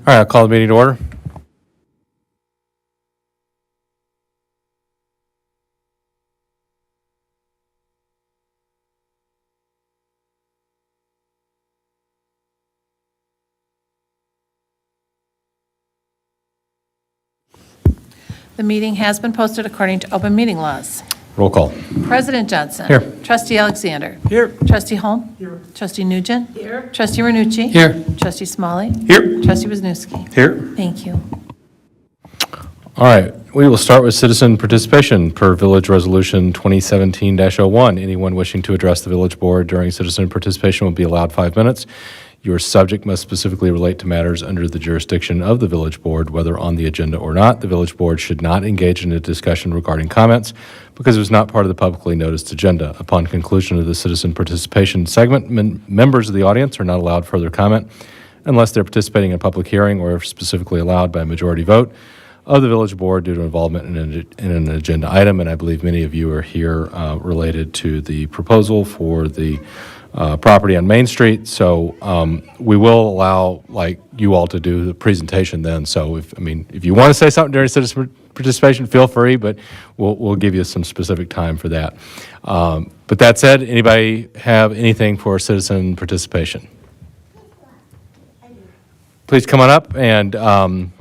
All right, I'll call the meeting to order. The meeting has been posted according to open meeting laws. Roll call. President Johnson. Here. Trustee Alexander. Here. Trustee Holm. Here. Trustee Nugent. Here. Trustee Renucci. Here. Trustee Smalley. Here. Trustee Wisniewski. Here. Thank you. All right, we will start with citizen participation per Village Resolution 2017-01. Anyone wishing to address the village board during citizen participation will be allowed 5 minutes. Your subject must specifically relate to matters under the jurisdiction of the village board, whether on the agenda or not. The village board should not engage in a discussion regarding comments because it was not part of the publicly noticed agenda. Upon conclusion of the citizen participation segment, members of the audience are not allowed further comment unless they're participating in a public hearing or if specifically allowed by a majority vote of the village board due to involvement in an agenda item. And I believe many of you are here related to the proposal for the property on Main Street. So we will allow you all to do the presentation then. So if you want to say something during citizen participation, feel free, but we'll give you some specific time for that. But that said, anybody have anything for citizen participation? Please come on up and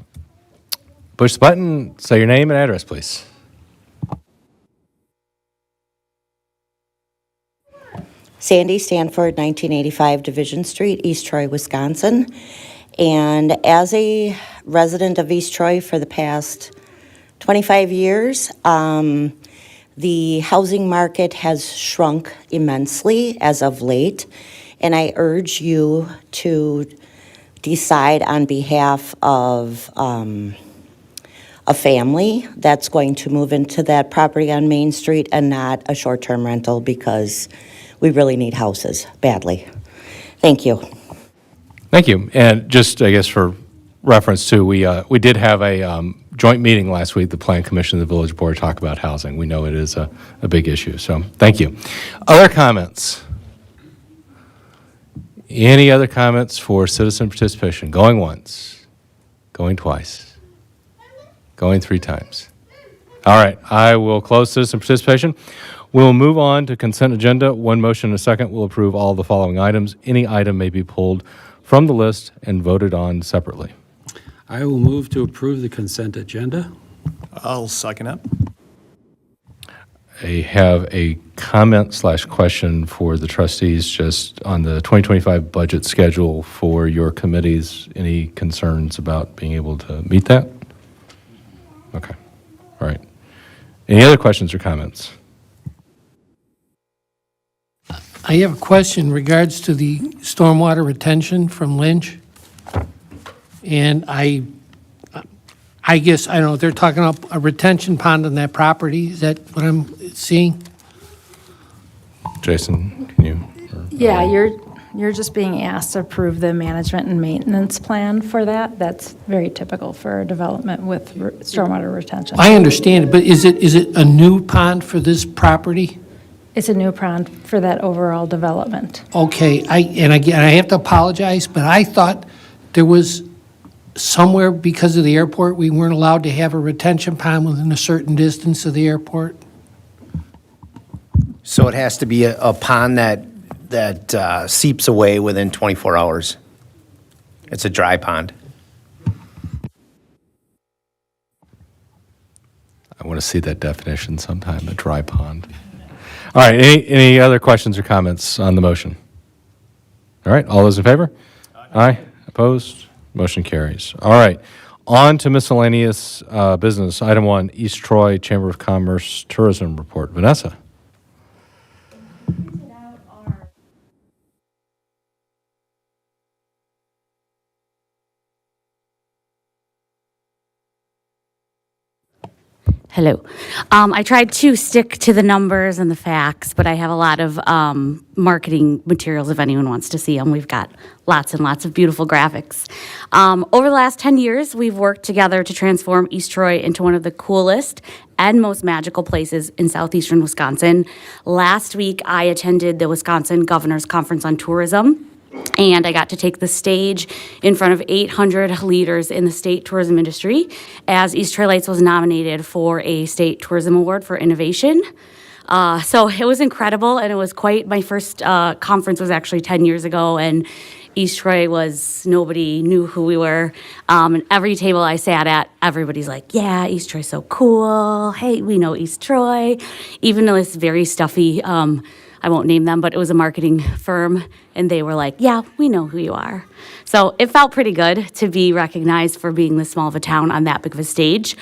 push the button, say your name and address, please. Sandy Stanford, 1985 Division Street, East Troy, Wisconsin. And as a resident of East Troy for the past 25 years, the housing market has shrunk immensely as of late. And I urge you to decide on behalf of a family that's going to move into that property on Main Street and not a short-term rental, because we really need houses badly. Thank you. Thank you. And just, I guess, for reference too, we did have a joint meeting last week, the Plan Commission and the Village Board, talk about housing. We know it is a big issue, so thank you. Other comments? Any other comments for citizen participation? Going once, going twice, going 3 times. All right, I will close citizen participation. We'll move on to consent agenda. One motion and a second will approve all the following items. Any item may be pulled from the list and voted on separately. I will move to approve the consent agenda. I'll second it. I have a comment/question for the trustees just on the 2025 budget schedule for your committees. Any concerns about being able to meet that? Okay, all right. Any other questions or comments? I have a question in regards to the stormwater retention from Lynch. And I guess, I don't know, they're talking about a retention pond on that property. Is that what I'm seeing? Jason, can you? Yeah, you're just being asked to approve the management and maintenance plan for that. That's very typical for a development with stormwater retention. I understand it, but is it a new pond for this property? It's a new pond for that overall development. Okay, I have to apologize, but I thought there was somewhere, because of the airport, we weren't allowed to have a retention pond within a certain distance of the airport. So it has to be a pond that seeps away within 24 hours. It's a dry pond. I want to see that definition sometime, a dry pond. All right, any other questions or comments on the motion? All right, all those in favor? Aye. Opposed? Motion carries. All right, on to miscellaneous business. Item 1, East Troy Chamber of Commerce Tourism Report. Vanessa. Hello. I tried to stick to the numbers and the facts, but I have a lot of marketing materials if anyone wants to see them. We've got lots and lots of beautiful graphics. Over the last 10 years, we've worked together to transform East Troy into one of the coolest and most magical places in southeastern Wisconsin. Last week, I attended the Wisconsin Governor's Conference on Tourism. And I got to take the stage in front of 800 leaders in the state tourism industry as East Troy Lights was nominated for a state tourism award for innovation. So it was incredible, and it was quite, my first conference was actually 10 years ago, and East Troy nobody knew who we were. And every table I sat at, everybody's like, yeah, East Troy's so cool. Hey, we know East Troy. Even though it's very stuffy, I won't name them, but it was a marketing firm, and they were like, yeah, we know who you are. So it felt pretty good to be recognized for being this small of a town on that big of a stage.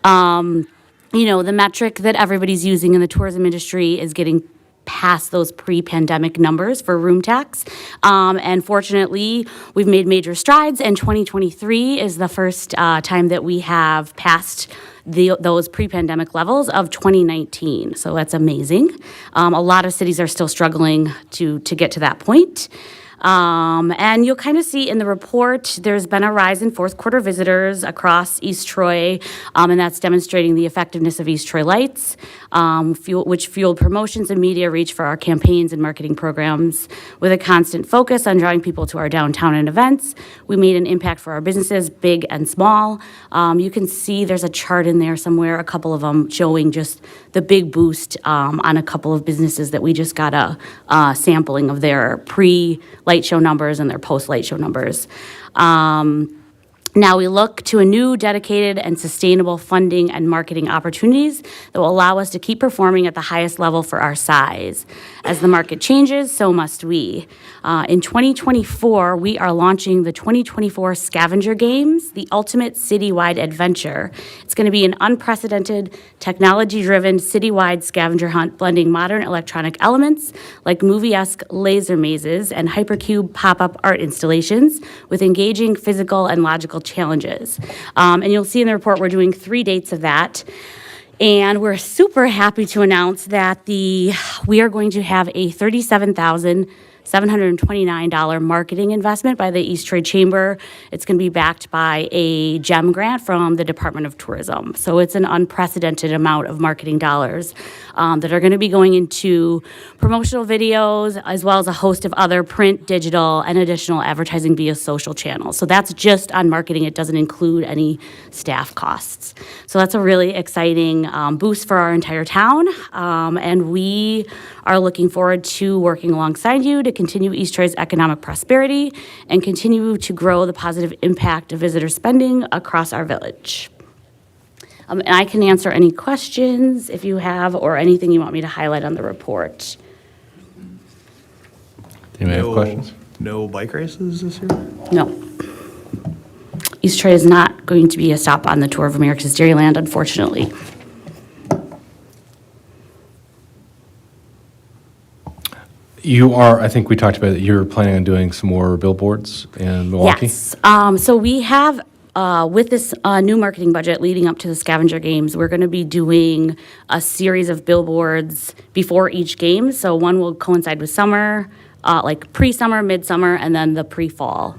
The metric that everybody's using in the tourism industry is getting past those pre-pandemic numbers for room tax. And fortunately, we've made major strides, and 2023 is the first time that we have passed those pre-pandemic levels of 2019. So that's amazing. A lot of cities are still struggling to get to that point. And you'll kind of see in the report, there's been a rise in fourth quarter visitors across East Troy, and that's demonstrating the effectiveness of East Troy Lights, which fueled promotions and media reach for our campaigns and marketing programs. With a constant focus on drawing people to our downtown and events, we made an impact for our businesses, big and small. You can see there's a chart in there somewhere, a couple of them showing just the big boost on a couple of businesses that we just got a sampling of their pre-light show numbers and their post-light show numbers. Now we look to a new, dedicated, and sustainable funding and marketing opportunities that will allow us to keep performing at the highest level for our size. As the market changes, so must we. In 2024, we are launching the 2024 Scavenger Games, the ultimate citywide adventure. It's going to be an unprecedented, technology-driven, citywide scavenger hunt blending modern electronic elements like movie-esque laser mazes and hypercube pop-up art installations with engaging physical and logical challenges. And you'll see in the report we're doing 3 dates of that. And we're super happy to announce that we are going to have a $37,729 marketing investment by the East Troy Chamber. It's going to be backed by a GEM grant from the Department of Tourism. So it's an unprecedented amount of marketing dollars that are going to be going into promotional videos, as well as a host of other print, digital, and additional advertising via social channels. So that's just on marketing. It doesn't include any staff costs. So that's a really exciting boost for our entire town. And we are looking forward to working alongside you to continue East Troy's economic prosperity and continue to grow the positive impact of visitor spending across our village. And I can answer any questions if you have, or anything you want me to highlight on the report. Anybody have questions? No bike races this year? No. East Troy is not going to be a stop on the Tour of America's Dairyland, unfortunately. You are, I think we talked about it, you're planning on doing some more billboards in Milwaukee? Yes. So we have, with this new marketing budget leading up to the Scavenger Games, we're going to be doing a series of billboards before each game. So one will coincide with summer, like pre-summer, midsummer, and then the pre-fall.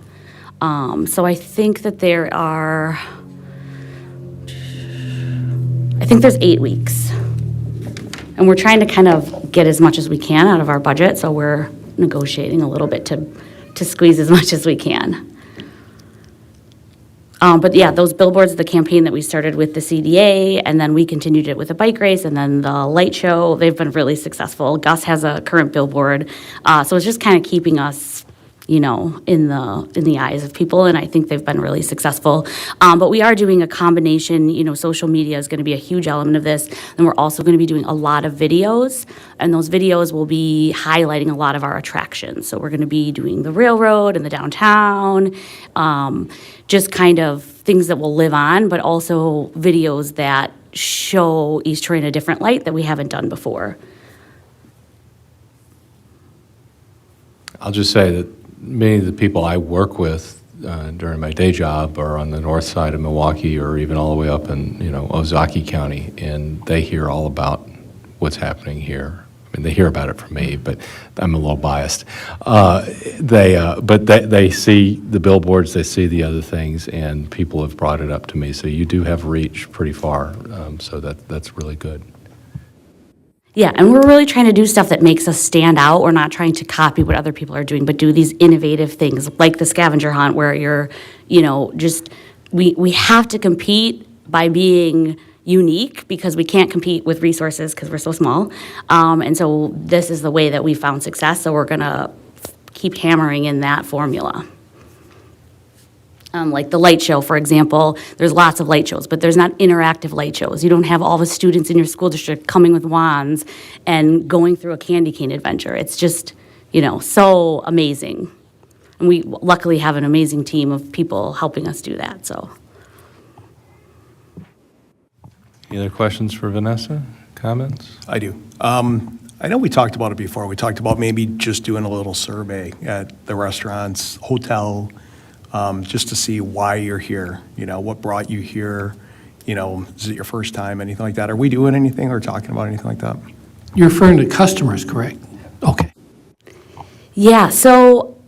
So I think that there's 8 weeks. And we're trying to kind of get as much as we can out of our budget, so we're negotiating a little bit to squeeze as much as we can. But yeah, those billboards, the campaign that we started with the CDA, and then we continued it with a bike race, and then the light show, they've been really successful. Gus has a current billboard, so it's just kind of keeping us, in the eyes of people, and I think they've been really successful. But we are doing a combination, social media is going to be a huge element of this, and we're also going to be doing a lot of videos, and those videos will be highlighting a lot of our attractions. So we're going to be doing the railroad and the downtown, just kind of things that will live on, but also videos that show East Troy in a different light that we haven't done before. I'll just say that many of the people I work with during my day job are on the north side of Milwaukee or even all the way up in, Ozaukee County, and they hear all about what's happening here. I mean, they hear about it from me, but I'm a little biased. They see the billboards, they see the other things, and people have brought it up to me. So you do have reach pretty far, so that's really good. Yeah, and we're really trying to do stuff that makes us stand out. We're not trying to copy what other people are doing, but do these innovative things like the scavenger hunt where you're, just, we have to compete by being unique because we can't compete with resources because we're so small. And so this is the way that we found success, so we're going to keep hammering in that formula. Like the light show, for example, there's lots of light shows, but there's not interactive light shows. You don't have all the students in your school district coming with wands and going through a candy cane adventure. It's just, so amazing. And we luckily have an amazing team of people helping us do that, so. Any other questions for Vanessa? Comments? I do. I know we talked about it before. We talked about maybe just doing a little survey at the restaurants, hotel, just to see why you're here, what brought you here, is it your first time, anything like that? Are we doing anything or talking about anything like that? You're referring to customers, correct? Okay. Yeah, so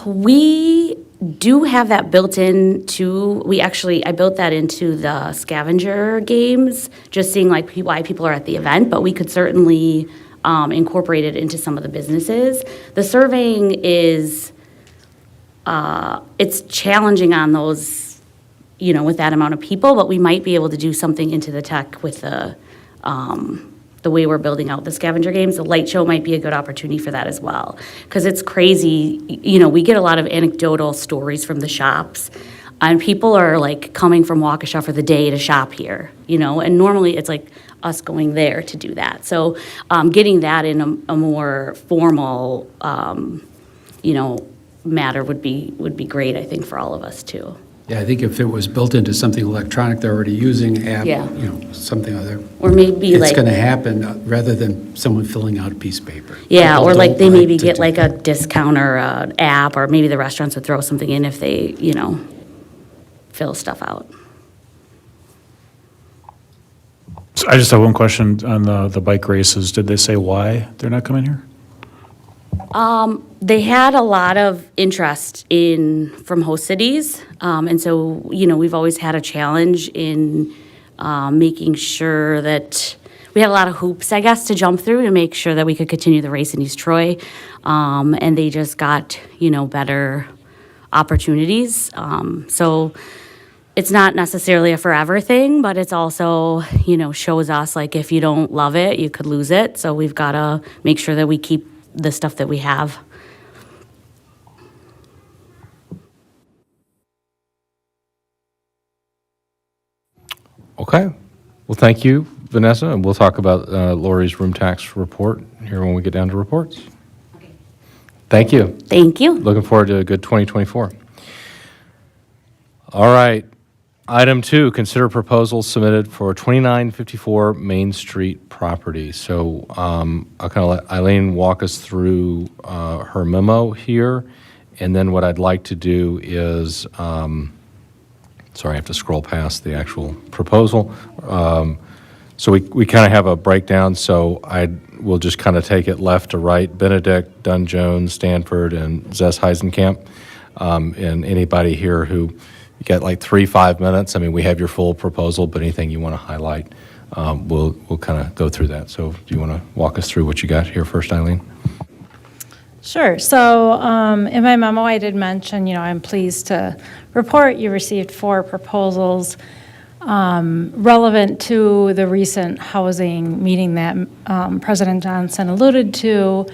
we do have that built into, I built that into the scavenger games, just seeing like why people are at the event, but we could certainly incorporate it into some of the businesses. The surveying is, it's challenging on those, with that amount of people, but we might be able to do something into the tech with the way we're building out the scavenger games. The light show might be a good opportunity for that as well. Because it's crazy, we get a lot of anecdotal stories from the shops, and people are like coming from Waukesha for the day to shop here, and normally it's like us going there to do that. So getting that in a more formal, matter would be great, I think, for all of us too. Yeah, I think if it was built into something electronic they're already using, app, Yeah. Something other, Or maybe it's like, going to happen rather than someone filling out a piece of paper. yeah, People or like don't they maybe to get do like a that. discount or a app, or maybe the restaurants would throw something in if they, fill stuff out. So I just have one question on the bike races. Did they say why they're not coming here? They had a lot of interest from host cities, and so, we've always had a challenge in making sure that we had a lot of hoops, I guess, to jump through to make sure that we could continue the race in East Troy, and they just got, better opportunities. So it's not necessarily a forever thing, but it's also, shows us, like, if you don't love it, you could lose it, so we've got to make sure that we keep the stuff that we have. Okay. Well, thank you, Vanessa, and we'll talk about Lori's room tax report here when we get down to reports. Thank you. Thank you. Looking forward to a good 2024. All right. Item 2, consider proposals submitted for 2954 Main Street property. So I'll kind of let Eileen walk us through her memo here, and then what I'd like to do is, sorry, I have to scroll past the actual proposal. So we kind of have a breakdown, so we'll just kind of take it left to right, Benedict, Dunn Jones, Stanford, and Zess Heisenkamp. And anybody here who, you got like 3-5 minutes. I mean, we have your full proposal, but anything you want to highlight, we'll kind of go through that. So do you want to walk us through what you got here first, Eileen? Sure. So in my memo, I did mention, I'm pleased to report you received 4 proposals relevant to the recent housing meeting that President Johnson alluded to.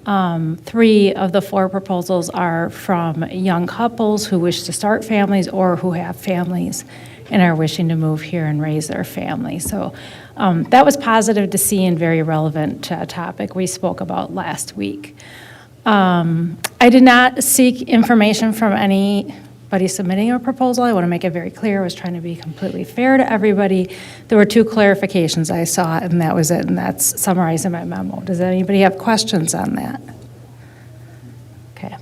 3 of the 4 proposals are from young couples who wish to start families or who have families and are wishing to move here and raise their family. So that was positive to see and very relevant to a topic we spoke about last week. I did not seek information from anybody submitting a proposal. I want to make it very clear. I was trying to be completely fair to everybody. There were 2 clarifications I saw, and that was it, and that's summarized in my memo. Does anybody have questions on that? Okay.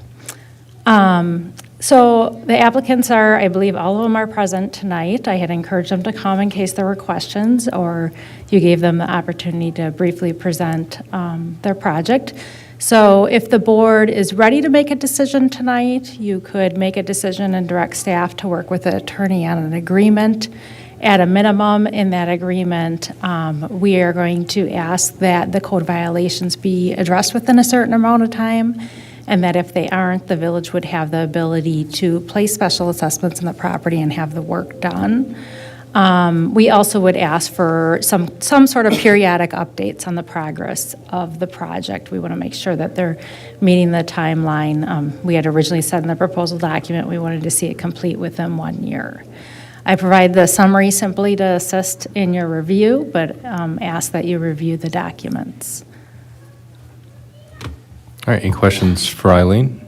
So the applicants are, I believe all of them are present tonight. I had encouraged them to come in case there were questions, or you gave them the opportunity to briefly present their project. So if the board is ready to make a decision tonight, you could make a decision and direct staff to work with the attorney on an agreement At a minimum, in that agreement, we are going to ask that the code violations be addressed within a certain amount of time, and that if they aren't, the village would have the ability to place special assessments on the property and have the work done. We also would ask for some sort of periodic updates on the progress of the project. We want to make sure that they're meeting the timeline. We had originally said in the proposal document, we wanted to see it complete within 1 year. I provide the summary simply to assist in your review, but ask that you review the documents. All right, any questions for Eileen?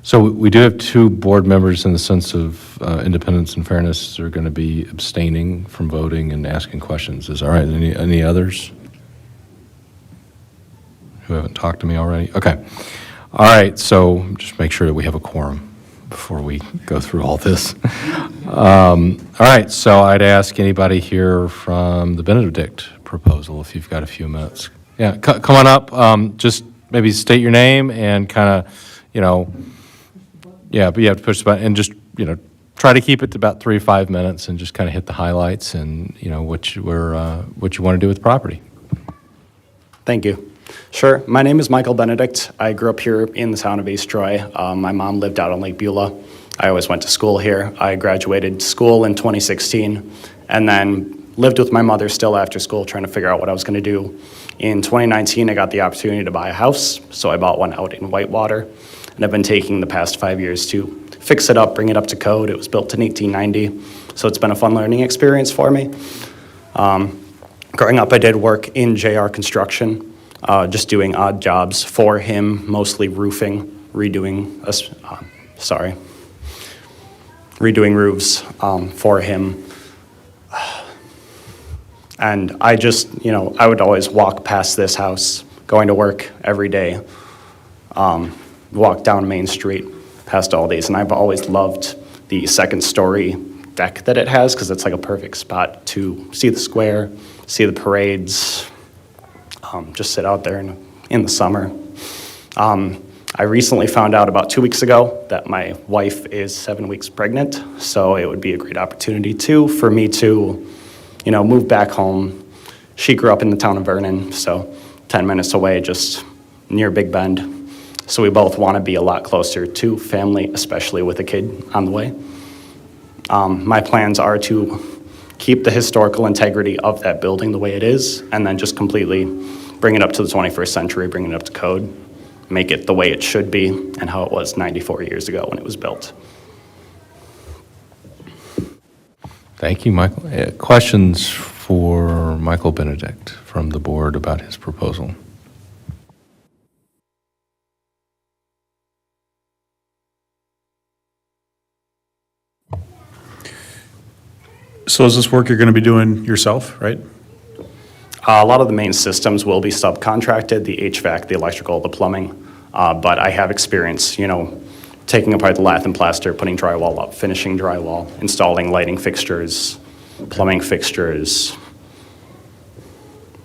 So we do have two board members in the sense of independence and fairness are going to be abstaining from voting and asking questions. Is all right? Any others who haven't talked to me already? Okay. All right, so just make sure that we have a quorum before we go through all this. All right, so I'd ask anybody here from the Benedict proposal if you've got a few minutes. Yeah, come on up. Just maybe state your name and kind of, yeah, but you have to push the button and just, try to keep it to about 3 to 5 minutes and just kind of hit the highlights and, what you want to do with the property. Thank you. Sure. My name is Michael Benedict. I grew up here in the town of East Troy. My mom lived out on Lake Beulah. I always went to school here. I graduated school in 2016 and then lived with my mother still after school trying to figure out what I was going to do. In 2019, I got the opportunity to buy a house, so I bought one out in Whitewater. And I've been taking the past 5 years to fix it up, bring it up to code. It was built in 1890, so it's been a fun learning experience for me. Growing up, I did work in JR Construction, just doing odd jobs for him, mostly roofing, redoing roofs for him. And I just, I would always walk past this house, going to work every day, walk down Main Street past all these, and I've always loved the second-story deck that it has because it's like a perfect spot to see the square, see the parades, just sit out there in the summer. I recently found out about 2 weeks ago that my wife is 7 weeks pregnant, so it would be a great opportunity for me to, move back home. She grew up in the town of Vernon, so 10 minutes away, just near Big Bend. So we both want to be a lot closer to family, especially with a kid on the way. My plans are to keep the historical integrity of that building the way it is, and then just completely bring it up to the 21st century, bring it up to code, make it the way it should be and how it was 94 years ago when it was built. Thank you, Michael. Questions for Michael Benedict from the board about his proposal? So is this work you're going to be doing yourself, right? A lot of the main systems will be subcontracted, the HVAC, the electrical, the plumbing, but I have experience, taking apart the lath and plaster, putting drywall up, finishing drywall, installing lighting fixtures, plumbing fixtures.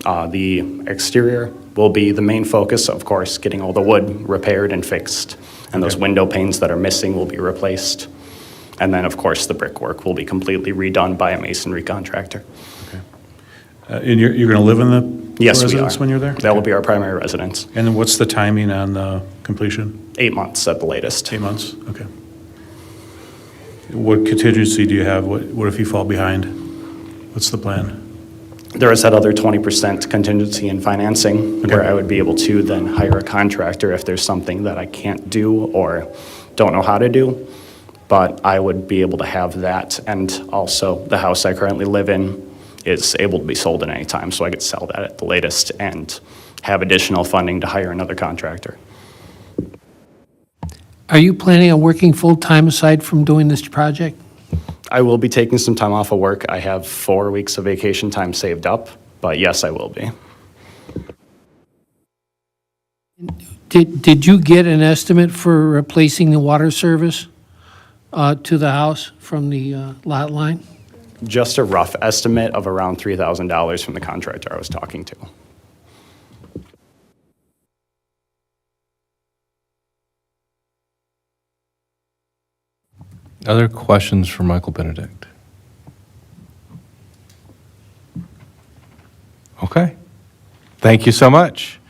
The exterior will be the main focus, of course, getting all the wood repaired and fixed, and those window panes that are missing will be replaced. And then, of course, the brickwork will be completely redone by a masonry contractor. And you're going to live in the Yes, we are. residence when you're there? That will be our primary residence. And then what's the timing on the completion? 8 months at the latest. 8 months? Okay. What contingency do you have? What if you fall behind? What's the plan? There is that other 20% contingency in financing where I would be able to then hire a contractor if there's something that I can't do or don't know how to do. But I would be able to have that. And also, the house I currently live in is able to be sold at any time, so I could sell that at the latest and have additional funding to hire another contractor. Are you planning on working full-time aside from doing this project? I will be taking some time off of work. I have 4 weeks of vacation time saved up, but yes, I will be. Did you get an estimate for replacing the water service to the house from the lot line? Just a rough estimate of around $3,000 from the contractor I was talking to. Other questions for Michael Benedict? Okay. Thank you so much.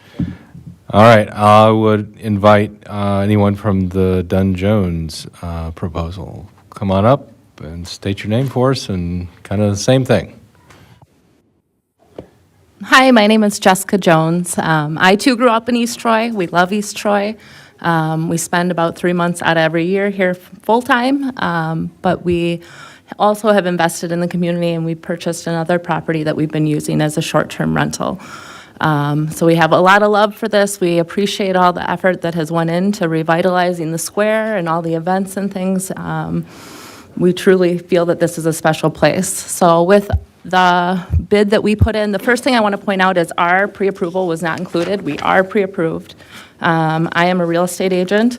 All right, I would invite anyone from the Dunn Jones proposal. Come on up and state your name for us and kind of the same thing. Hi, my name is Jessica Jones. I too grew up in East Troy. We love East Troy. We spend about 3 months out of every year here full-time, but we also have invested in the community, and we purchased another property that we've been using as a short-term rental. So we have a lot of love for this. We appreciate all the effort that has went into revitalizing the square and all the events and things. We truly feel that this is a special place. So with the bid that we put in, the first thing I want to point out is our pre-approval was not included. We are pre-approved. I am a real estate agent,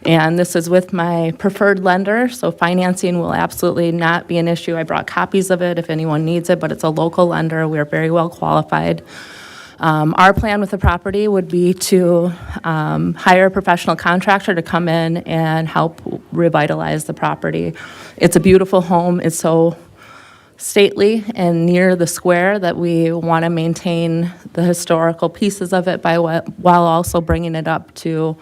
and this is with my preferred lender, so financing will absolutely not be an issue. I brought copies of it if anyone needs it, but it's a local lender. We're very well qualified. Our plan with the property would be to hire a professional contractor to come in and help revitalize the property. It's a beautiful home. It's so stately and near the square that we want to maintain the historical pieces of it while also bringing it up to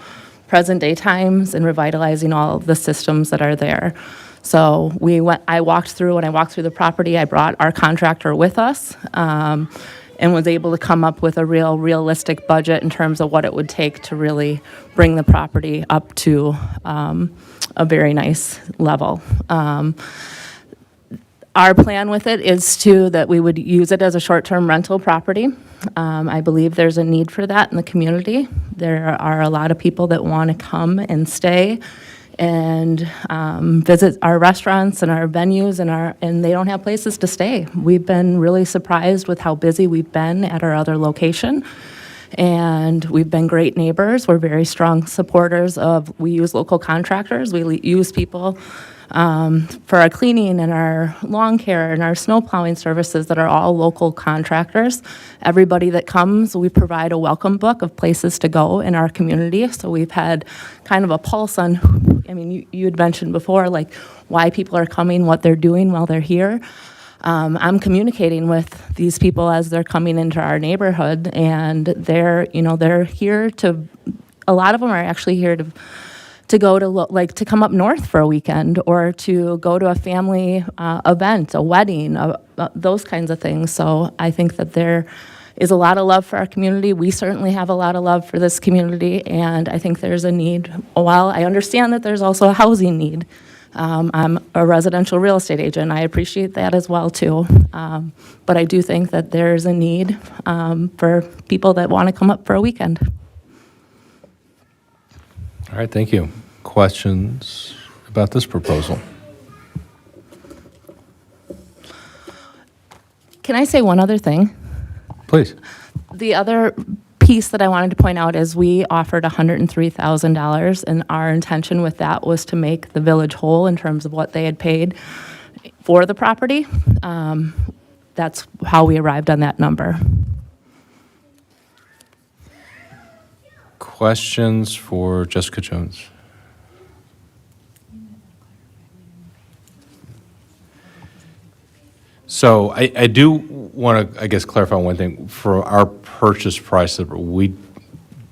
present-day times and revitalizing all of the systems that are there. So when I walked through the property, I brought our contractor with us, and was able to come up with a realistic budget in terms of what it would take to really bring the property up to a very nice level. Our plan with it is that we would use it as a short-term rental property. I believe there's a need for that in the community. There are a lot of people that want to come and stay and visit our restaurants and our venues, and they don't have places to stay. We've been really surprised with how busy we've been at our other location, and we've been great neighbors. We're very strong supporters we use local contractors. We use people for our cleaning and our lawn care and our snow plowing services that are all local contractors. Everybody that comes, we provide a welcome book of places to go in our community. So we've had kind of a pulse on, you had mentioned before, like why people are coming, what they're doing while they're here. I'm communicating with these people as they're coming into our neighborhood, and they're here to, a lot of them are actually here to go to come up north for a weekend, or to go to a family event, a wedding, those kinds of things. So I think that there is a lot of love for our community. We certainly have a lot of love for this community, and I think there's a need. While I understand that there's also a housing need, I'm a residential real estate agent. I appreciate that as well too. But I do think that there's a need for people that want to come up for a weekend. All right, thank you. Questions about this proposal? Can I say one other thing? Please. The other piece that I wanted to point out is we offered $103,000, and our intention with that was to make the village whole in terms of what they had paid for the property. That's how we arrived on that number. Questions for Jessica Jones? So I do want to, I guess, clarify one thing. For our purchase price, we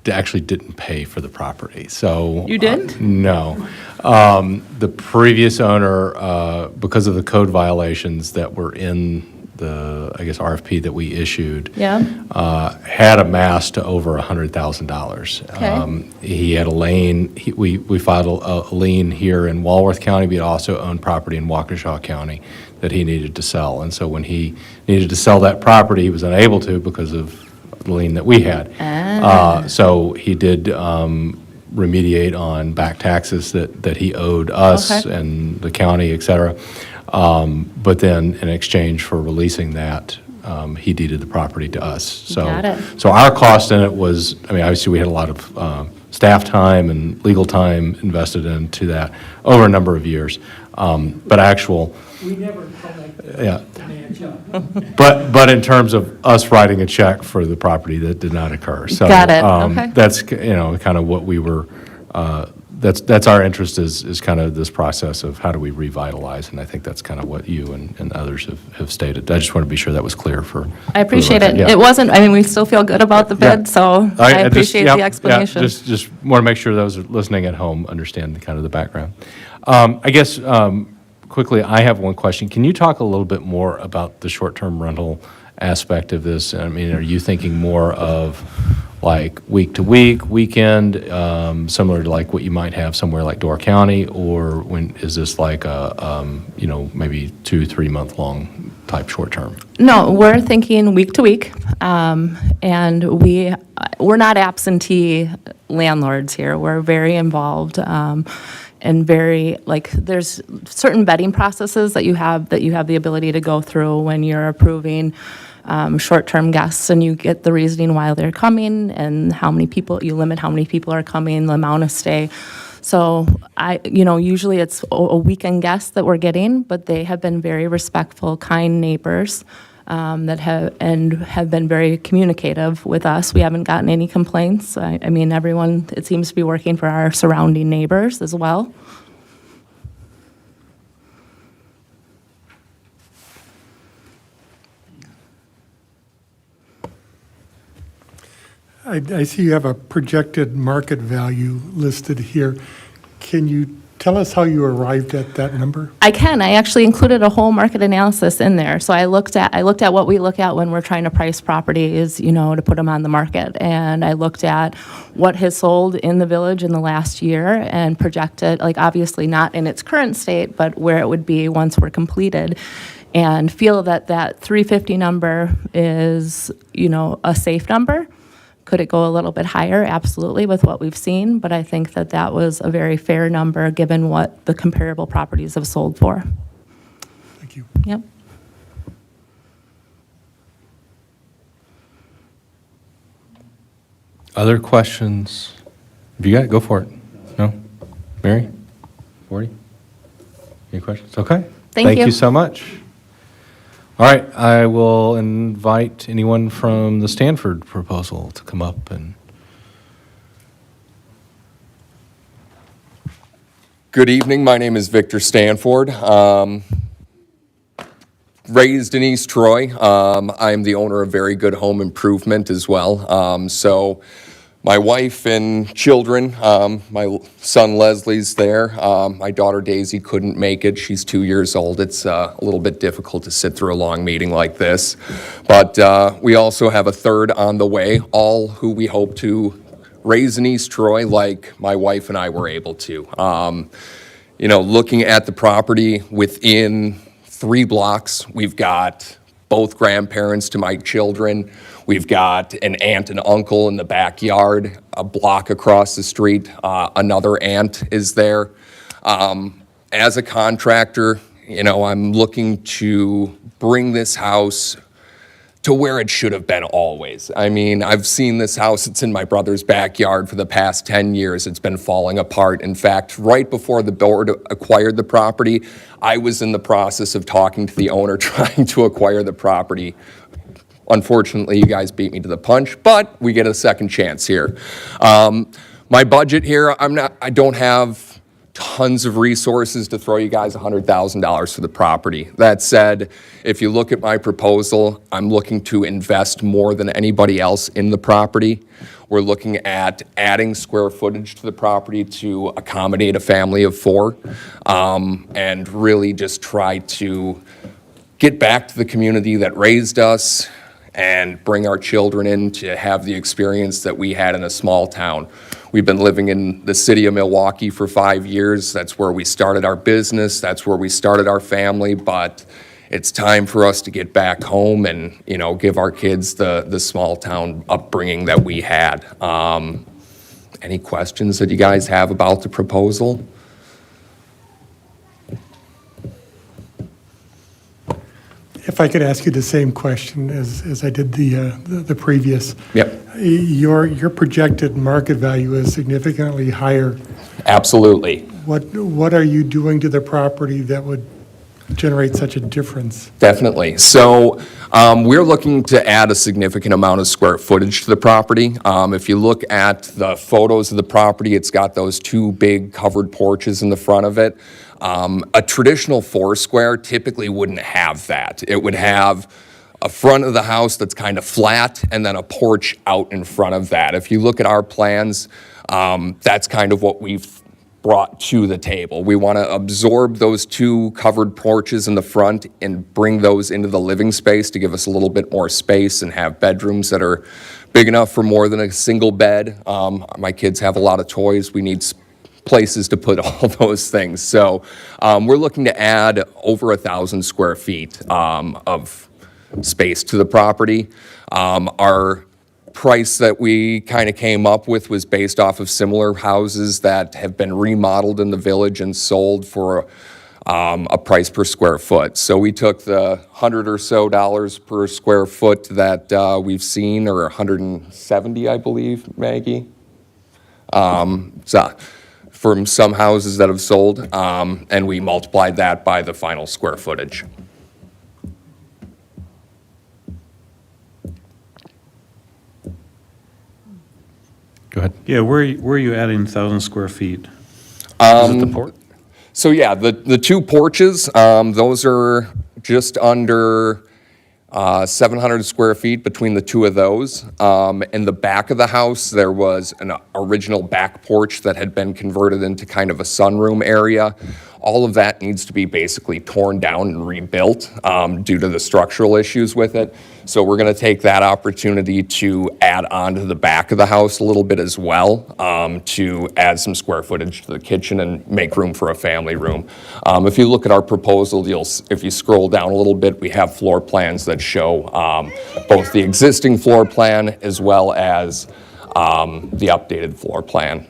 actually didn't pay for the property. So You didn't? No. The previous owner, because of the code violations that were in the, I guess, RFP that we issued, Yeah. Had amassed to over $100,000. Okay. He had a lien. We filed a lien here in Walworth County, but he also owned property in Waukesha County that he needed to sell. And so when he needed to sell that property, he was unable to because of the lien that we had. So he did remediate on back taxes that he owed us Okay. and the county, et cetera. But then in exchange for releasing that, he deeded the property to us. So, Got it. so our cost in it was, obviously we had a lot of staff time and legal time invested into that over a number of years. But actual, We never collected yeah. financial. But in terms of us writing a check for the property, that did not occur. So, Got it. Okay. That's, kind of what we were that's our interest is kind of this process of how do we revitalize, and I think that's kind of what you and others have stated. I just want to be sure that was clear for. I appreciate for the it. record. It wasn't, I mean, we still feel good about the Yeah. bid, so I just- appreciate yeah, the yeah, explanation. Just want to make sure those listening at home understand kind of the background. I guess, quickly, I have one question. Can you talk a little bit more about the short-term rental aspect of this? I mean, are you thinking more of like week to week, weekend, similar to like what you might have somewhere like Door County? Or is this like a, maybe 2-3 month long type short-term? No, we're thinking week to week, and we're not absentee landlords here. We're very involved, and very, like, there's certain vetting processes that you have the ability to go through when you're approving short-term guests, and you get the reasoning why they're coming and you limit how many people are coming, the amount of stay. So usually it's a weekend guest that we're getting, but they have been very respectful, kind neighbors that have been very communicative with us. We haven't gotten any complaints. I mean, everyone, it seems to be working for our surrounding neighbors as well. I see you have a projected market value listed here. Can you tell us how you arrived at that number? I can. I actually included a whole market analysis in there. So I looked at what we look at when we're trying to price properties, to put them on the market. And I looked at what has sold in the village in the last year and projected, like obviously not in its current state, but where it would be once we're completed. And feel that 350 number is, a safe number. Could it go a little bit higher? Absolutely, with what we've seen, but I think that was a very fair number given what the comparable properties have sold for. Thank you. Yep. Other questions? If you got it, go for it. No? Mary? 40? Any questions? Okay. Thank Thank you. you so much. All right, I will invite anyone from the Stanford proposal to come up and. Good evening. My name is Victor Stanford. Raised in East Troy. I am the owner of Very Good Home Improvement as well. So my wife and children, my son Leslie's there. My daughter Daisy couldn't make it. She's 2 years old. It's a little bit difficult to sit through a long meeting like this. But we also have a third on the way, all who we hope to raise in East Troy like my wife and I were able to. Looking at the property within 3 blocks, we've got both grandparents to my children. We've got an aunt and uncle in the backyard. A block across the street, another aunt is there. As a contractor, I'm looking to bring this house to where it should have been always. I mean, I've seen this house, it's in my brother's backyard for the past 10 years. It's been falling apart. In fact, right before the board acquired the property, I was in the process of talking to the owner, trying to acquire the property. Unfortunately, you guys beat me to the punch, but we get a second chance here. My budget here, I don't have tons of resources to throw you guys $100,000 for the property. That said, if you look at my proposal, I'm looking to invest more than anybody else in the property. We're looking at adding square footage to the property to accommodate a family of 4, and really just try to get back to the community that raised us and bring our children in to have the experience that we had in a small town. We've been living in the city of Milwaukee for 5 years. That's where we started our business. That's where we started our family. But it's time for us to get back home and, give our kids the small town upbringing that we had. Any questions that you guys have about the proposal? If I could ask you the same question as I did the previous. Yep. Your projected market value is significantly higher. Absolutely. What are you doing to the property that would generate such a difference? Definitely. So we're looking to add a significant amount of square footage to the property. If you look at the photos of the property, it's got those two big covered porches in the front of it. A traditional four-square typically wouldn't have that. It would have a front of the house that's kind of flat and then a porch out in front of that. If you look at our plans, that's kind of what we've brought to the table. We want to absorb those two covered porches in the front and bring those into the living space to give us a little bit more space and have bedrooms that are big enough for more than a single bed. My kids have a lot of toys. We need places to put all those things. So we're looking to add over 1,000 square feet of space to the property. Our price that we kind of came up with was based off of similar houses that have been remodeled in the village and sold for a price per square foot. So we took the $100 or so per square foot that we've seen, or 170, I believe, Maggie, from some houses that have sold, and we multiplied that by the final square footage. Go ahead. Yeah, where are you adding 1,000 square feet? Is it the port? So yeah, the two porches, those are just under 700 square feet between the two of those. In the back of the house, there was an original back porch that had been converted into kind of a sunroom area. All of that needs to be basically torn down and rebuilt due to the structural issues with it. So we're going to take that opportunity to add on to the back of the house a little bit as well, to add some square footage to the kitchen and make room for a family room. If you look at our proposal, if you scroll down a little bit, we have floor plans that show both the existing floor plan as well as the updated floor plan.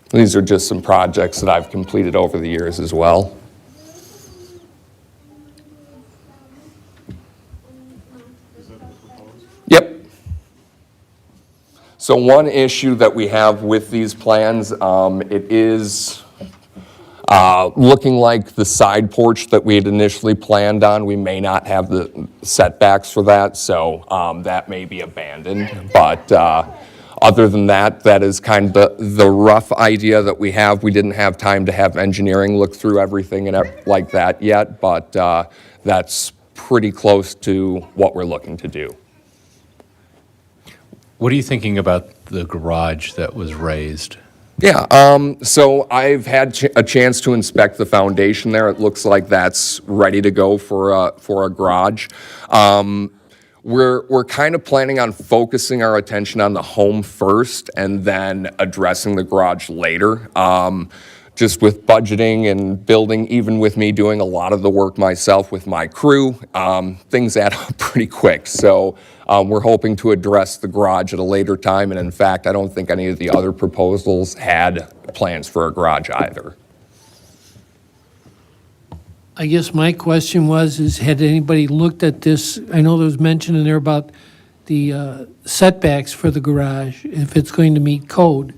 These are just some projects that I've completed over the years as well. Yep. So one issue that we have with these plans, it is looking like the side porch that we had initially planned on. We may not have the setbacks for that, so that may be abandoned. But other than that, that is kind of the rough idea that we have. We didn't have time to have engineering look through everything and like that yet, but that's pretty close to what we're looking to do. What are you thinking about the garage that was raised? Yeah, so I've had a chance to inspect the foundation there. It looks like that's ready to go for a garage. We're kind of planning on focusing our attention on the home first and then addressing the garage later. Just with budgeting and building, even with me doing a lot of the work myself with my crew, things add up pretty quick. So we're hoping to address the garage at a later time. And in fact, I don't think any of the other proposals had plans for a garage either. I guess my question was, had anybody looked at this? I know there was mention in there about the setbacks for the garage, if it's going to meet code.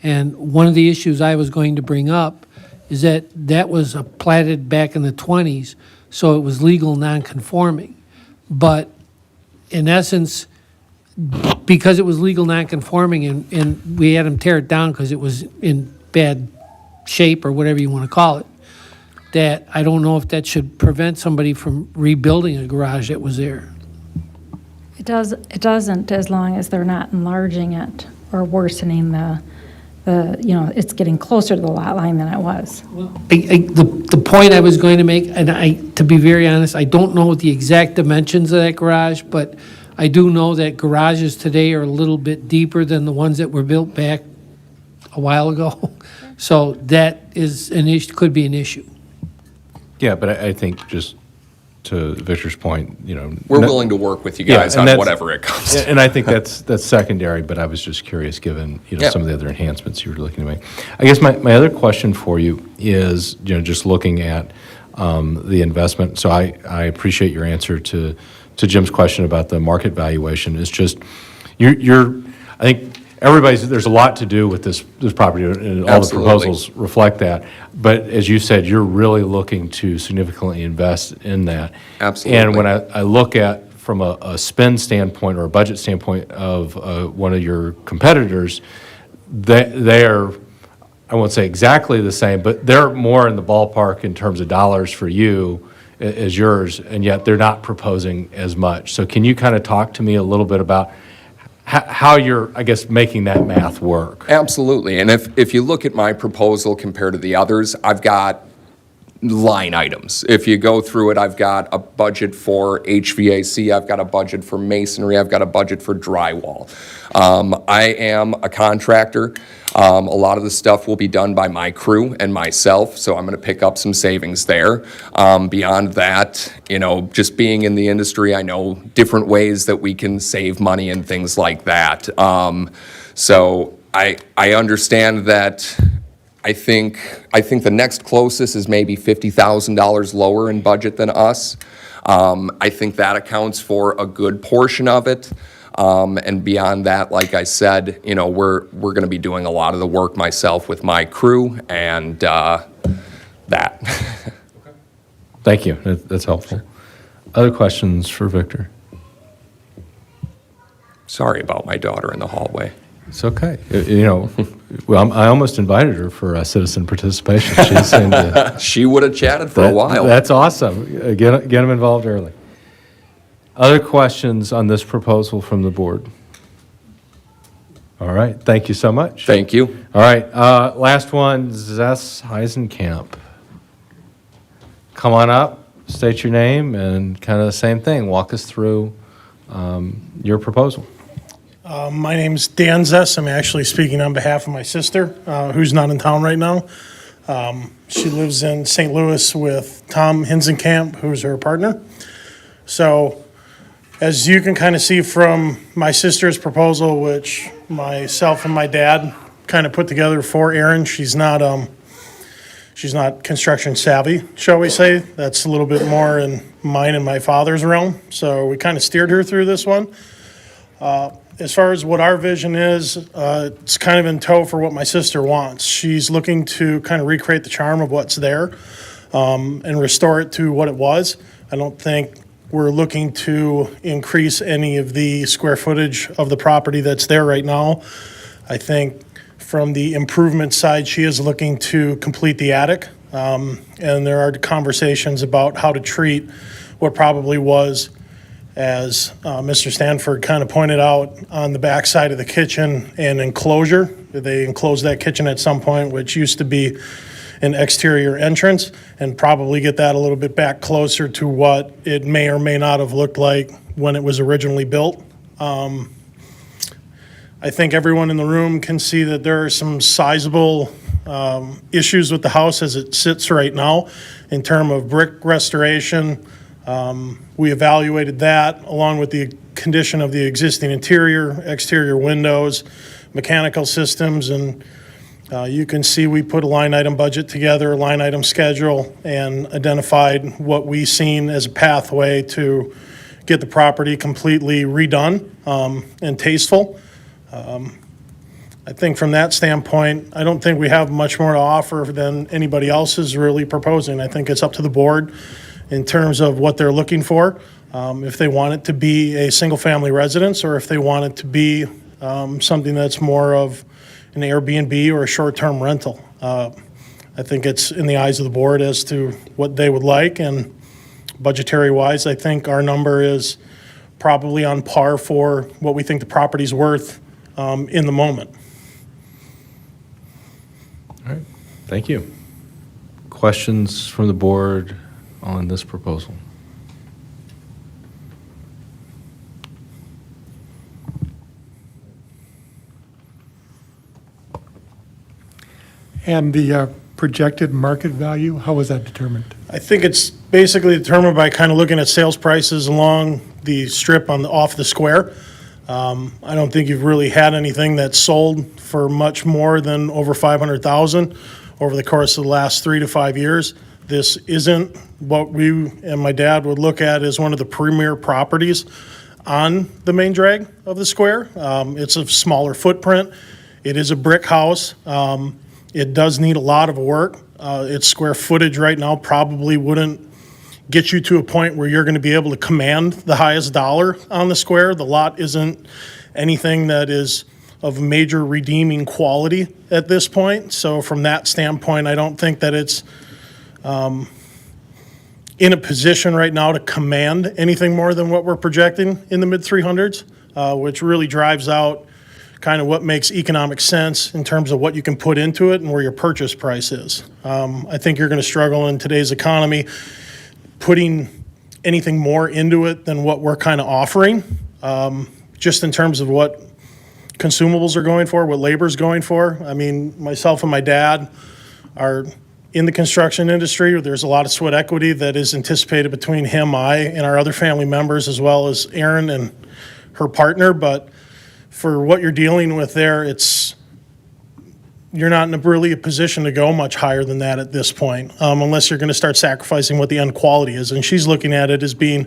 And one of the issues I was going to bring up is that that was platted back in the 20s, so it was legal non-conforming. But in essence, because it was legal non-conforming and we had them tear it down because it was in bad shape or whatever you want to call it, that I don't know if that should prevent somebody from rebuilding a garage that was there. It doesn't, as long as they're not enlarging it or worsening it's getting closer to the lot line than it was. The point I was going to make, and to be very honest, I don't know the exact dimensions of that garage, but I do know that garages today are a little bit deeper than the ones that were built back a while ago. So that is an issue, could be an issue. Yeah, but I think just to Victor's point, We're willing to work with you guys on whatever it comes to. And I think that's secondary, but I was just curious, given some of the other enhancements you were looking to make. I guess my other question for you is, just looking at the investment. So I appreciate your answer to Jim's question about the market valuation. It's just I think there's a lot to do with this property, and all the Absolutely. proposals reflect that. But as you said, you're really looking to significantly invest in that. Absolutely. And when I look at, from a spend standpoint or a budget standpoint of one of your competitors, they are, I won't say exactly the same, but they're more in the ballpark in terms of dollars for you as yours, and yet they're not proposing as much. So can you kind of talk to me a little bit about how you're, I guess, making that math work? Absolutely. And if you look at my proposal compared to the others, I've got line items. If you go through it, I've got a budget for HVAC, I've got a budget for masonry, I've got a budget for drywall. I am a contractor. A lot of the stuff will be done by my crew and myself, so I'm going to pick up some savings there. Beyond that, just being in the industry, I know different ways that we can save money and things like that. So I understand that. I think the next closest is maybe $50,000 lower in budget than us. I think that accounts for a good portion of it. And beyond that, like I said, we're going to be doing a lot of the work myself with my crew and that. Thank you. That's helpful. Other questions for Victor? Sorry about my daughter in the hallway. It's okay. Well, I almost invited her for citizen participation. She seemed to. She would have chatted for a while. That's awesome. Get them involved early. Other questions on this proposal from the board? All right. Thank you so much. Thank you. All right. Last one, Zess Heisenkamp. Come on up, state your name, and kind of the same thing. Walk us through your proposal. My name's Dan Zess. I'm actually speaking on behalf of my sister, who's not in town right now. She lives in St. Louis with Tom Hinsenkamp, who's her partner. So, as you can kind of see from my sister's proposal, which myself and my dad kind of put together for Erin, she's not construction savvy, shall we say. That's a little bit more in mine and my father's realm. So we kind of steered her through this one. As far as what our vision is, it's kind of in tow for what my sister wants. She's looking to kind of recreate the charm of what's there and restore it to what it was. I don't think we're looking to increase any of the square footage of the property that's there right now. I think from the improvement side, she is looking to complete the attic. And there are conversations about how to treat what probably was, as Mr. Stanford kind of pointed out, on the back side of the kitchen, an enclosure. They enclosed that kitchen at some point, which used to be an exterior entrance, and probably get that a little bit back closer to what it may or may not have looked like when it was originally built. I think everyone in the room can see that there are some sizable issues with the house as it sits right now in terms of brick restoration. We evaluated that along with the condition of the existing interior, exterior windows, mechanical systems, and you can see we put a line item budget together, a line item schedule, and identified what we seen as a pathway to get the property completely redone and tasteful. I think from that standpoint, I don't think we have much more to offer than anybody else is really proposing. I think it's up to the board in terms of what they're looking for, if they want it to be a single-family residence or if they want it to be something that's more of an Airbnb or a short-term rental. I think it's in the eyes of the board as to what they would like, and budgetary-wise, I think our number is probably on par for what we think the property's worth in the moment. All right. Thank you. Questions from the board on this proposal? And the projected market value, how was that determined? I think it's basically determined by kind of looking at sales prices along the strip off the square. I don't think you've really had anything that's sold for much more than over $500,000 over the course of the last 3 to 5 years. This isn't what we and my dad would look at as one of the premier properties on the main drag of the square. It's a smaller footprint. It is a brick house. It does need a lot of work. Its square footage right now probably wouldn't get you to a point where you're going to be able to command the highest dollar on the square. The lot isn't anything that is of major redeeming quality at this point. So from that standpoint, I don't think that it's in a position right now to command anything more than what we're projecting in the mid 300s, which really drives out kind of what makes economic sense in terms of what you can put into it and where your purchase price is. I think you're going to struggle in today's economy putting anything more into it than what we're kind of offering, just in terms of what consumables are going for, what labor's going for. I mean, myself and my dad are in the construction industry. There's a lot of sweat equity that is anticipated between him, I, and our other family members, as well as Erin and her partner. But for what you're dealing with there, you're not in really a position to go much higher than that at this point, unless you're going to start sacrificing what the end quality is. And she's looking at it as being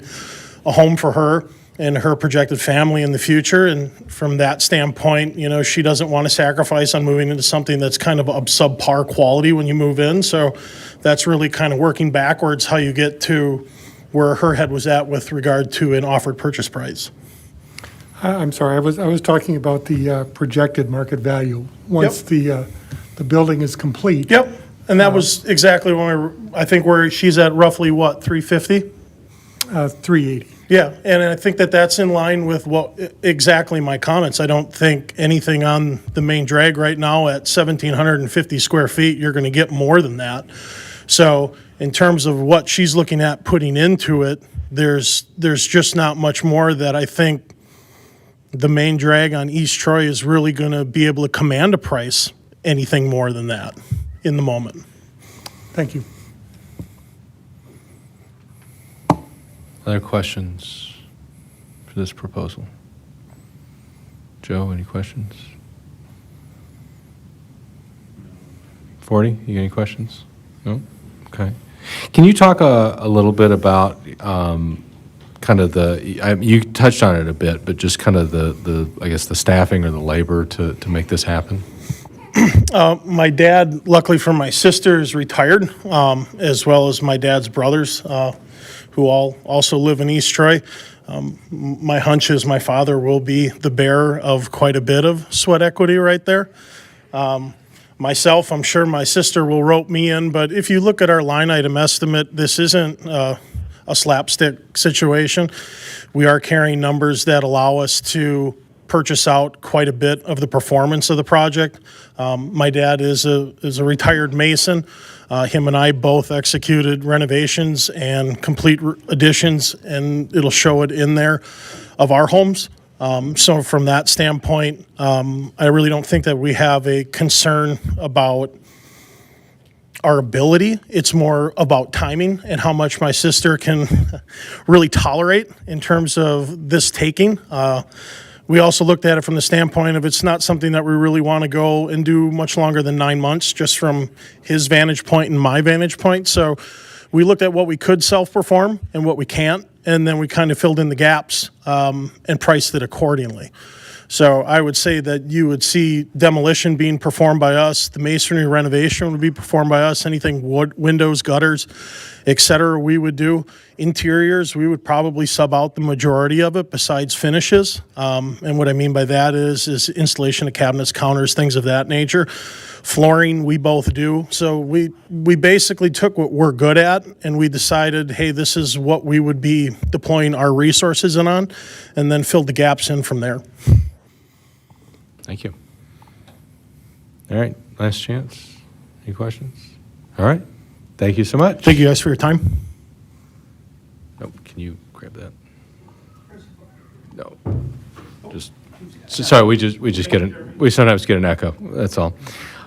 a home for her and her projected family in the future. And from that standpoint, you know, she doesn't want to sacrifice on moving into something that's kind of a subpar quality when you move in. So that's really kind of working backwards how you get to where her head was at with regard to an offered purchase price. I'm sorry, I was talking about the projected market value, once the building is complete. Yep, and that was exactly when I think where she's at roughly what, 350? 380. Yeah, and I think that that's in line with exactly my comments. I don't think anything on the main drag right now at 1,750 square feet, you're going to get more than that. So in terms of what she's looking at putting into it, there's just not much more that I think the main drag on East Troy is really going to be able to command a price anything more than that in the moment. Thank you. Other questions for this proposal? Joe, any questions? 40, you got any questions? No? Okay. Can you talk a little bit about kind of you touched on it a bit, but just kind of the I guess the staffing or the labor to make this happen? My dad, luckily for my sister, is retired, as well as my dad's brothers, who all also live in East Troy. My hunch is my father will be the bearer of quite a bit of sweat equity right there. Myself, I'm sure my sister will rope me in, but if you look at our line item estimate, this isn't a slapstick situation. We are carrying numbers that allow us to purchase out quite a bit of the performance of the project. My dad is a retired mason. Him and I both executed renovations and complete additions, and it'll show it in there of our homes. So from that standpoint, I really don't think that we have a concern about our ability. It's more about timing and how much my sister can really tolerate in terms of this taking. We also looked at it from the standpoint of it's not something that we really want to go and do much longer than 9 months, just from his vantage point and my vantage point. So we looked at what we could self-perform and what we can't, and then we kind of filled in the gaps and priced it accordingly. So I would say that you would see demolition being performed by us, the masonry renovation would be performed by us, anything wood, windows, gutters, et cetera, we would do. Interiors, we would probably sub out the majority of it besides finishes. And what I mean by that is installation of cabinets, counters, things of that nature. Flooring, we both do. So we basically took what we're good at and we decided, hey, this is what we would be deploying our resources in on, and then filled the gaps in from there. Thank you. All right, last chance. Any questions? All right. Thank you so much. Thank you guys for your time. Oh, can you grab that? No. Sorry, we sometimes get an echo. That's all.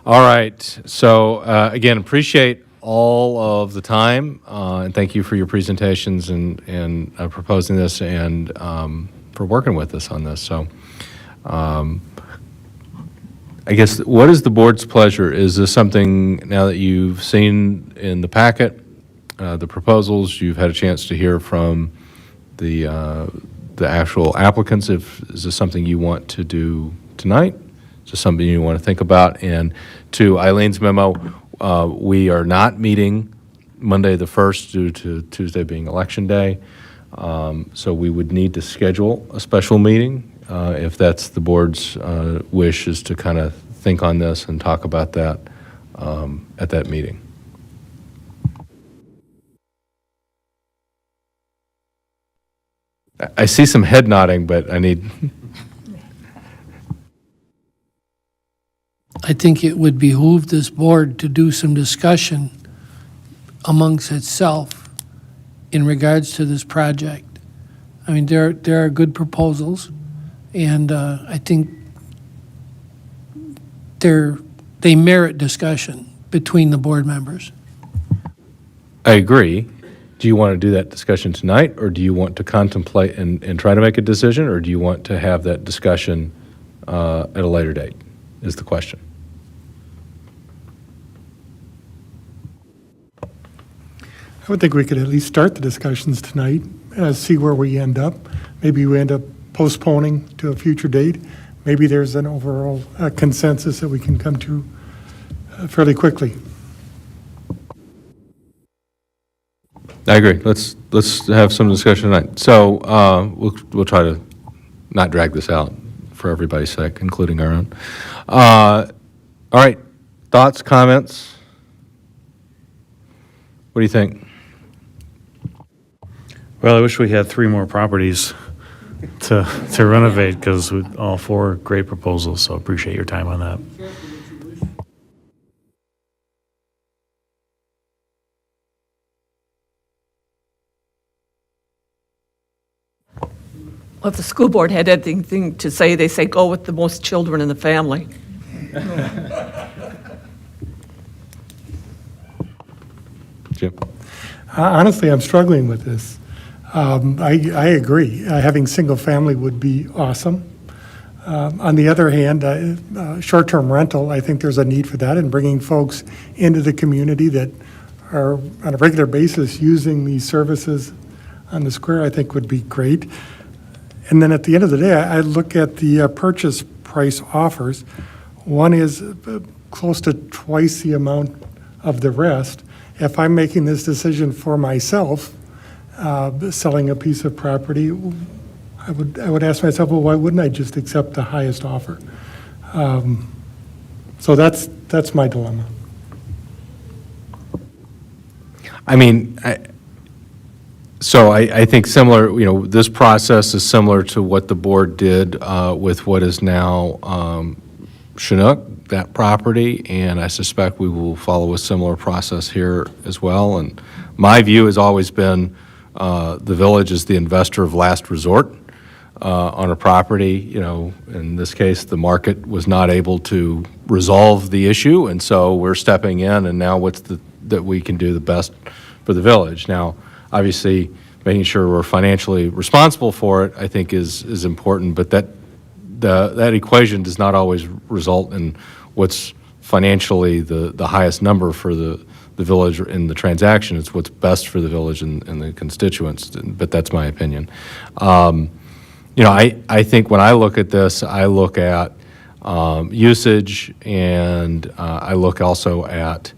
All right. So again, appreciate all of the time, and thank you for your presentations and proposing this and for working with us on this. So. I guess, what is the board's pleasure? Is this something, now that you've seen in the packet, the proposals, you've had a chance to hear from the the actual applicants, is this something you want to do tonight? Is this something you want to think about? And to Eileen's memo, we are not meeting Monday the 1st due to Tuesday being Election Day. So we would need to schedule a special meeting if that's the board's wish, is to kind of think on this and talk about that at that meeting. I see some head nodding, but I need... I think it would behoove this board to do some discussion amongst itself in regards to this project. I mean, there are good proposals, and I think they merit discussion between the board members. I agree. Do you want to do that discussion tonight, or do you want to contemplate and try to make a decision, or do you want to have that discussion at a later date, is the question. I would think we could at least start the discussions tonight, see where we end up. Maybe we end up postponing to a future date. Maybe there's an overall consensus that we can come to fairly quickly. I agree. Let's have some discussion tonight. So we'll try to not drag this out for everybody's sake, including our own. All right. Thoughts, comments? What do you think? Well, I wish we had 3 more properties to renovate, because all 4 great proposals, so appreciate your time on that. Well, if the school board had anything to say, they say go with the most children in the family. Jim? Honestly, I'm struggling with this. I agree. Having single family would be awesome. On the other hand, short-term rental, I think there's a need for that, and bringing folks into the community that are on a regular basis using these services on the square, I think would be great. And then at the end of the day, I look at the purchase price offers. One is close to twice the amount of the rest. If I'm making this decision for myself, selling a piece of property, I would ask myself, well, why wouldn't I just accept the highest offer? So that's my dilemma. I mean, I think similar, this process is similar to what the board did with what is now Chinook, that property, and I suspect we will follow a similar process here as well. And my view has always been the village is the investor of last resort on a property. In this case, the market was not able to resolve the issue, and so we're stepping in, and now that we can do the best for the village. Now, obviously, making sure we're financially responsible for it, I think, is important, but that equation does not always result in what's financially the highest number for the village in the transaction. It's what's best for the village and the constituents, but that's my opinion. I think when I look at this, I look at usage, and I look also at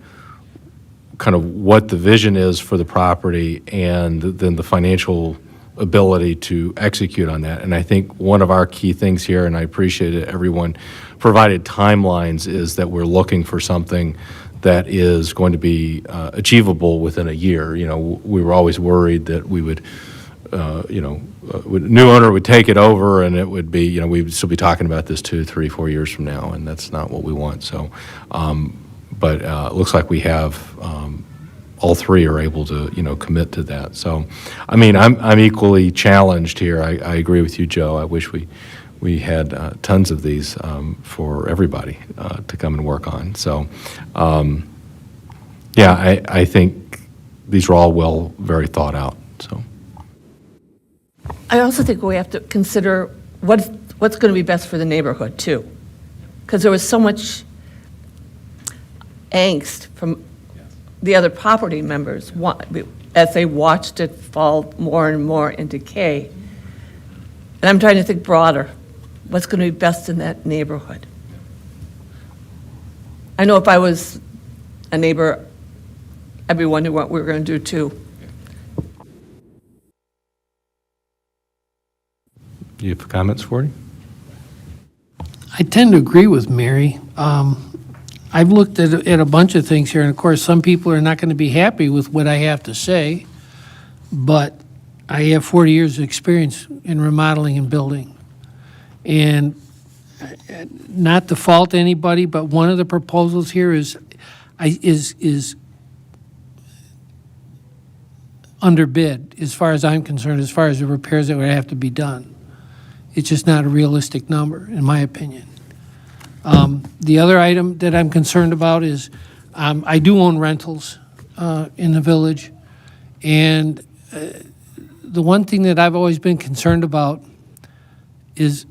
kind of what the vision is for the property, and then the financial ability to execute on that. And I think one of our key things here, and I appreciate it, everyone provided timelines, is that we're looking for something that is going to be achievable within a year. We were always worried that we would, new owner would take it over, and it would be, we'd still be talking about this 2, 3, 4 years from now, and that's not what we want. So, but it looks like we have all 3 are able to, commit to that. So, I mean, I'm equally challenged here. I agree with you, Joe. I wish we had tons of these for everybody to come and work on. So, I think these are all very thought out. So, I also think we have to consider what's going to be best for the neighborhood, too. Because there was so much angst from the other property members as they watched it fall more and more in decay. And I'm trying to think broader. What's going to be best in that neighborhood? I know if I was a neighbor, I'd be wondering what we were going to do too. You have comments, Forty? I tend to agree with Mary. I've looked at a bunch of things here, and of course, some people are not going to be happy with what I have to say, but I have 40 years of experience in remodeling and building. And not to fault anybody, but one of the proposals here is underbid, as far as I'm concerned, as far as the repairs that would have to be done. It's just not a realistic number, in my opinion. The other item that I'm concerned about is, I do own rentals in the village, and the one thing that I've always been concerned about is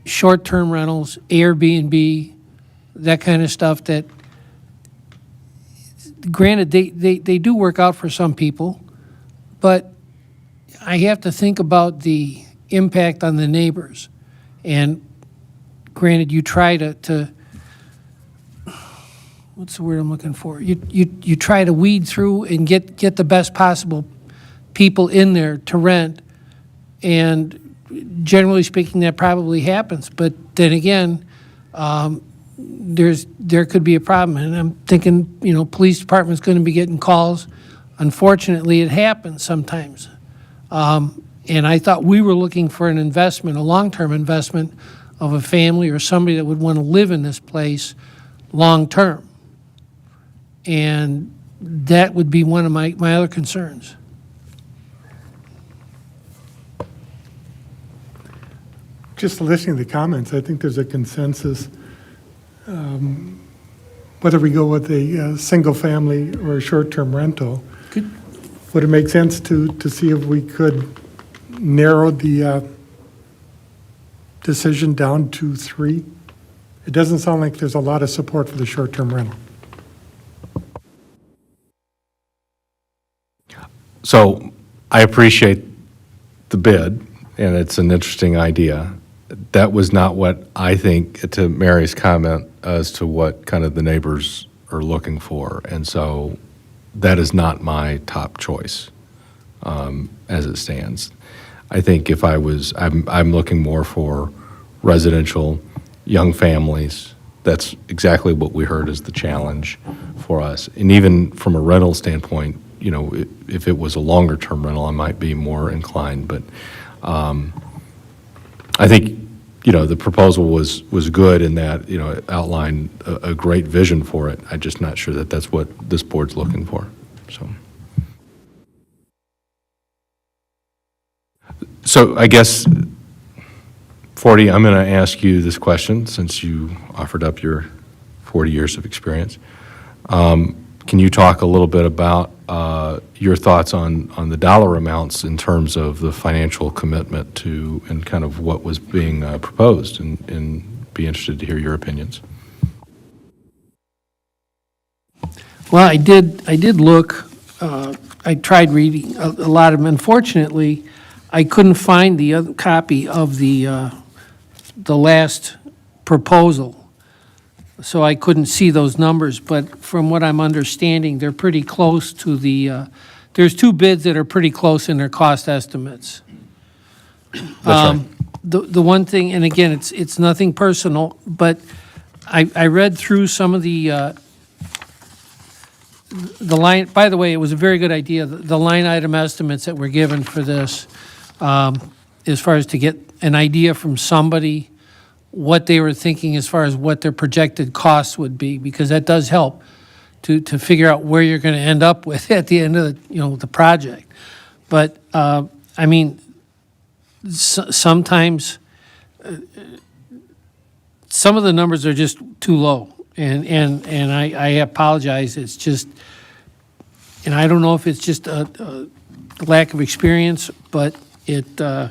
short-term rentals, Airbnb, that kind of stuff that, granted, they do work out for some people, but I have to think about the impact on the neighbors. And granted, you try to what's the word I'm looking for? You try to weed through and get the best possible people in there to rent, and generally speaking, that probably happens. But then again, there could be a problem, and I'm thinking, police department's going to be getting calls. Unfortunately, it happens sometimes. And I thought we were looking for an investment, a long-term investment of a family or somebody that would want to live in this place long-term. And that would be one of my other concerns. Just listening to the comments, I think there's a consensus, whether we go with a single-family or a short-term rental. Would it make sense to see if we could narrow the decision down to 3? It doesn't sound like there's a lot of support for the short-term rental. So I appreciate the bid, and it's an interesting idea. That was not what I think, to Mary's comment, as to what kind of the neighbors are looking for. And so that is not my top choice as it stands. I think if I'm looking more for residential, young families. That's exactly what we heard as the challenge for us. And even from a rental standpoint, if it was a longer-term rental, I might be more inclined. But I think, the proposal was good in that, it outlined a great vision for it. I'm just not sure that that's what this board's looking for, So I guess, Forty, I'm going to ask you this question since you offered up your 40 years of experience. Can you talk a little bit about your thoughts on the dollar amounts in terms of the financial commitment to and kind of what was being proposed, and be interested to hear your opinions? Well, I did look. I tried reading a lot of them. Unfortunately, I couldn't find the other copy of the last proposal, so I couldn't see those numbers. But from what I'm understanding, they're pretty close to the. There's 2 bids that are pretty close in their cost estimates. That's right. The one thing, and again, it's nothing personal, but I read through some of the line. By the way, it was a very good idea. The line item estimates that were given for this, as far as to get an idea from somebody what they were thinking as far as what their projected costs would be, because that does help to figure out where you're going to end up with at the end of the project. But I mean, sometimes some of the numbers are just too low, and I apologize. It's just, and I don't know if it's just a lack of experience, but I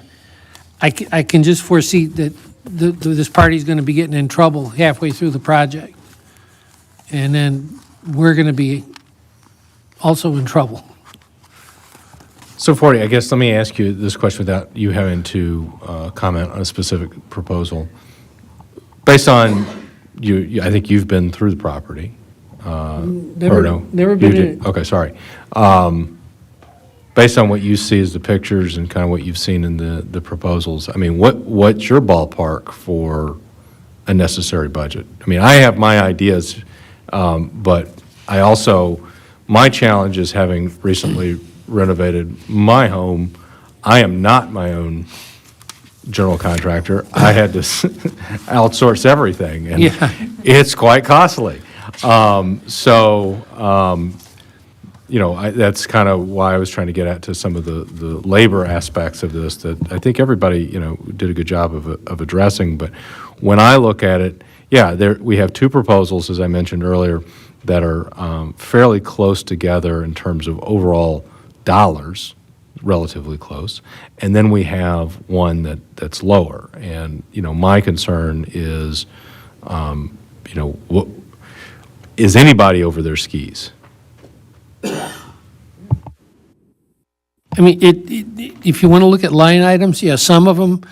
can just foresee that this party's going to be getting in trouble halfway through the project, and then we're going to be also in trouble. So 40, I guess, let me ask you this question without you having to comment on a specific proposal. Based on, I think you've been through the property. Or no? Never You been did? in it. Okay, sorry. Based on what you see as the pictures and kind of what you've seen in the proposals, I mean, what's your ballpark for a necessary budget? I mean, I have my ideas, but I also, my challenge is having recently renovated my home. I am not my own general contractor. I had to outsource everything, and Yeah. it's quite costly. That's kind of why I was trying to get at to some of the labor aspects of this that I think everybody, did a good job of addressing. But when I look at it, we have two proposals, as I mentioned earlier, that are fairly close together in terms of overall dollars, relatively close. And then we have one that's lower. And, my concern is, is anybody over their skis? I mean, if you want to look at line items, yeah, some of them,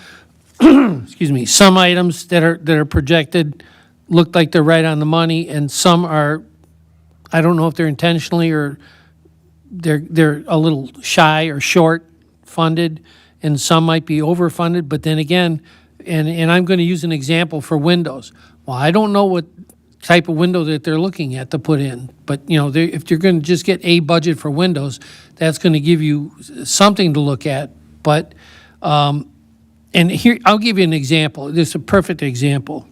excuse me, some items that are projected look like they're right on the money, and some are, I don't know if they're intentionally or they're a little shy or short funded, and some might be overfunded. But then again, and I'm going to use an example for windows. Well, I don't know what type of window that they're looking at to put in, but if you're going to just get a budget for windows, that's going to give you something to look at. But and here, I'll give you an example. This is a perfect example.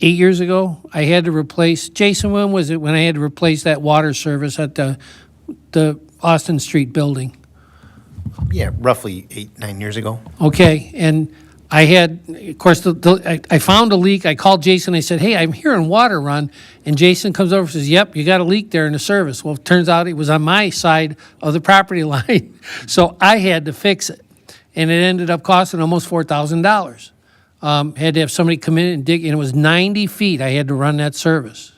8 years ago, I had to replace, Jason, when was it when I had to replace that water service at the Austin Street building? Yeah, roughly 8-9 years ago. Okay, and I had, of course, I found a leak. I called Jason. I said, hey, I'm hearing water run. And Jason comes over and says, yep, you got a leak there in the service. Well, it turns out it was on my side of the property line. So I had to fix it. And it ended up costing almost $4,000. Had to have somebody come in and dig, and it was 90 feet I had to run that service.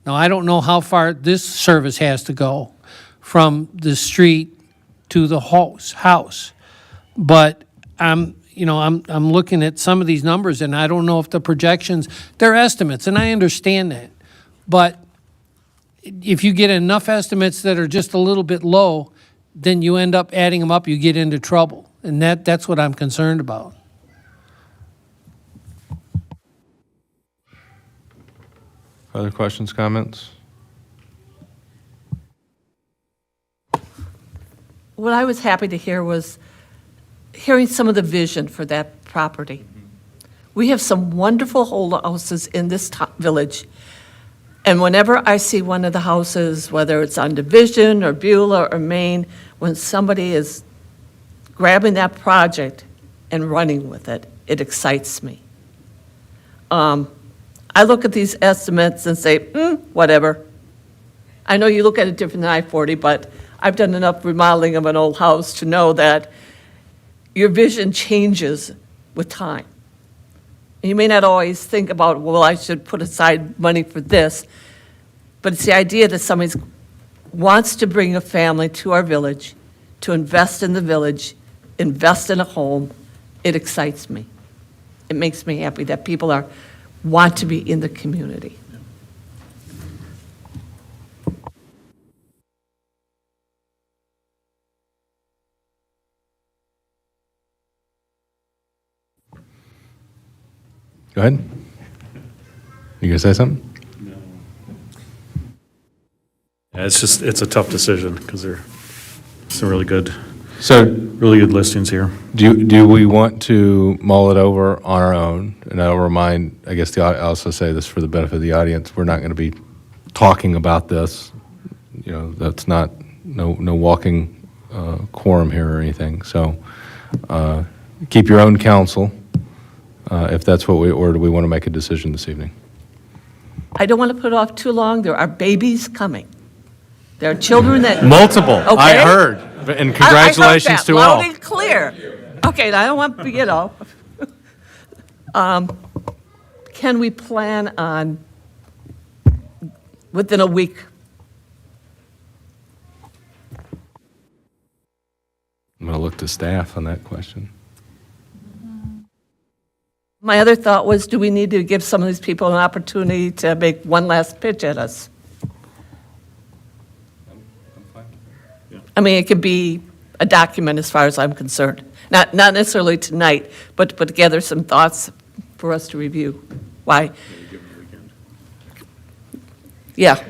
Now, I don't know how far this service has to go from the street to the house. But I'm looking at some of these numbers, and I don't know if the projections, they're estimates, and I understand that. But if you get enough estimates that are just a little bit low, then you end up adding them up, you get into trouble. And that's what I'm concerned about. Other questions, comments? What I was happy to hear was hearing some of the vision for that property. We have some wonderful whole houses in this village. And whenever I see one of the houses, whether it's on Division or Beulah or Maine, when somebody is grabbing that project and running with it, it excites me. I look at these estimates and say, whatever. I know you look at it different than I-40, but I've done enough remodeling of an old house to know that your vision changes with time. You may not always think about, well, I should put aside money for this, but it's the idea that somebody wants to bring a family to our village, to invest in the village, invest in a home. It excites me. It makes me happy that people want to be in the community. Go ahead. You gonna say something? Yeah, it's a tough decision because there are some really good So listings here. do we want to mull it over on our own? And I'll remind, I guess I'll also say this for the benefit of the audience, we're not going to be talking about this. That's not, no walking quorum here or anything. So keep your own counsel if that's what or do we want to make a decision this evening? I don't want to put it off too long. There are babies coming. There are children that... Multiple, Okay? I heard. And congratulations I heard that, to loud all. and clear. Okay, I don't want, can we plan on, within a week, I'm going to look to staff on that question. My other thought was, do we need to give some of these people an opportunity to make one last pitch at us? I mean, it could be a document as far as I'm concerned. Not necessarily tonight, but to gather some thoughts for us to review. Why? Yeah.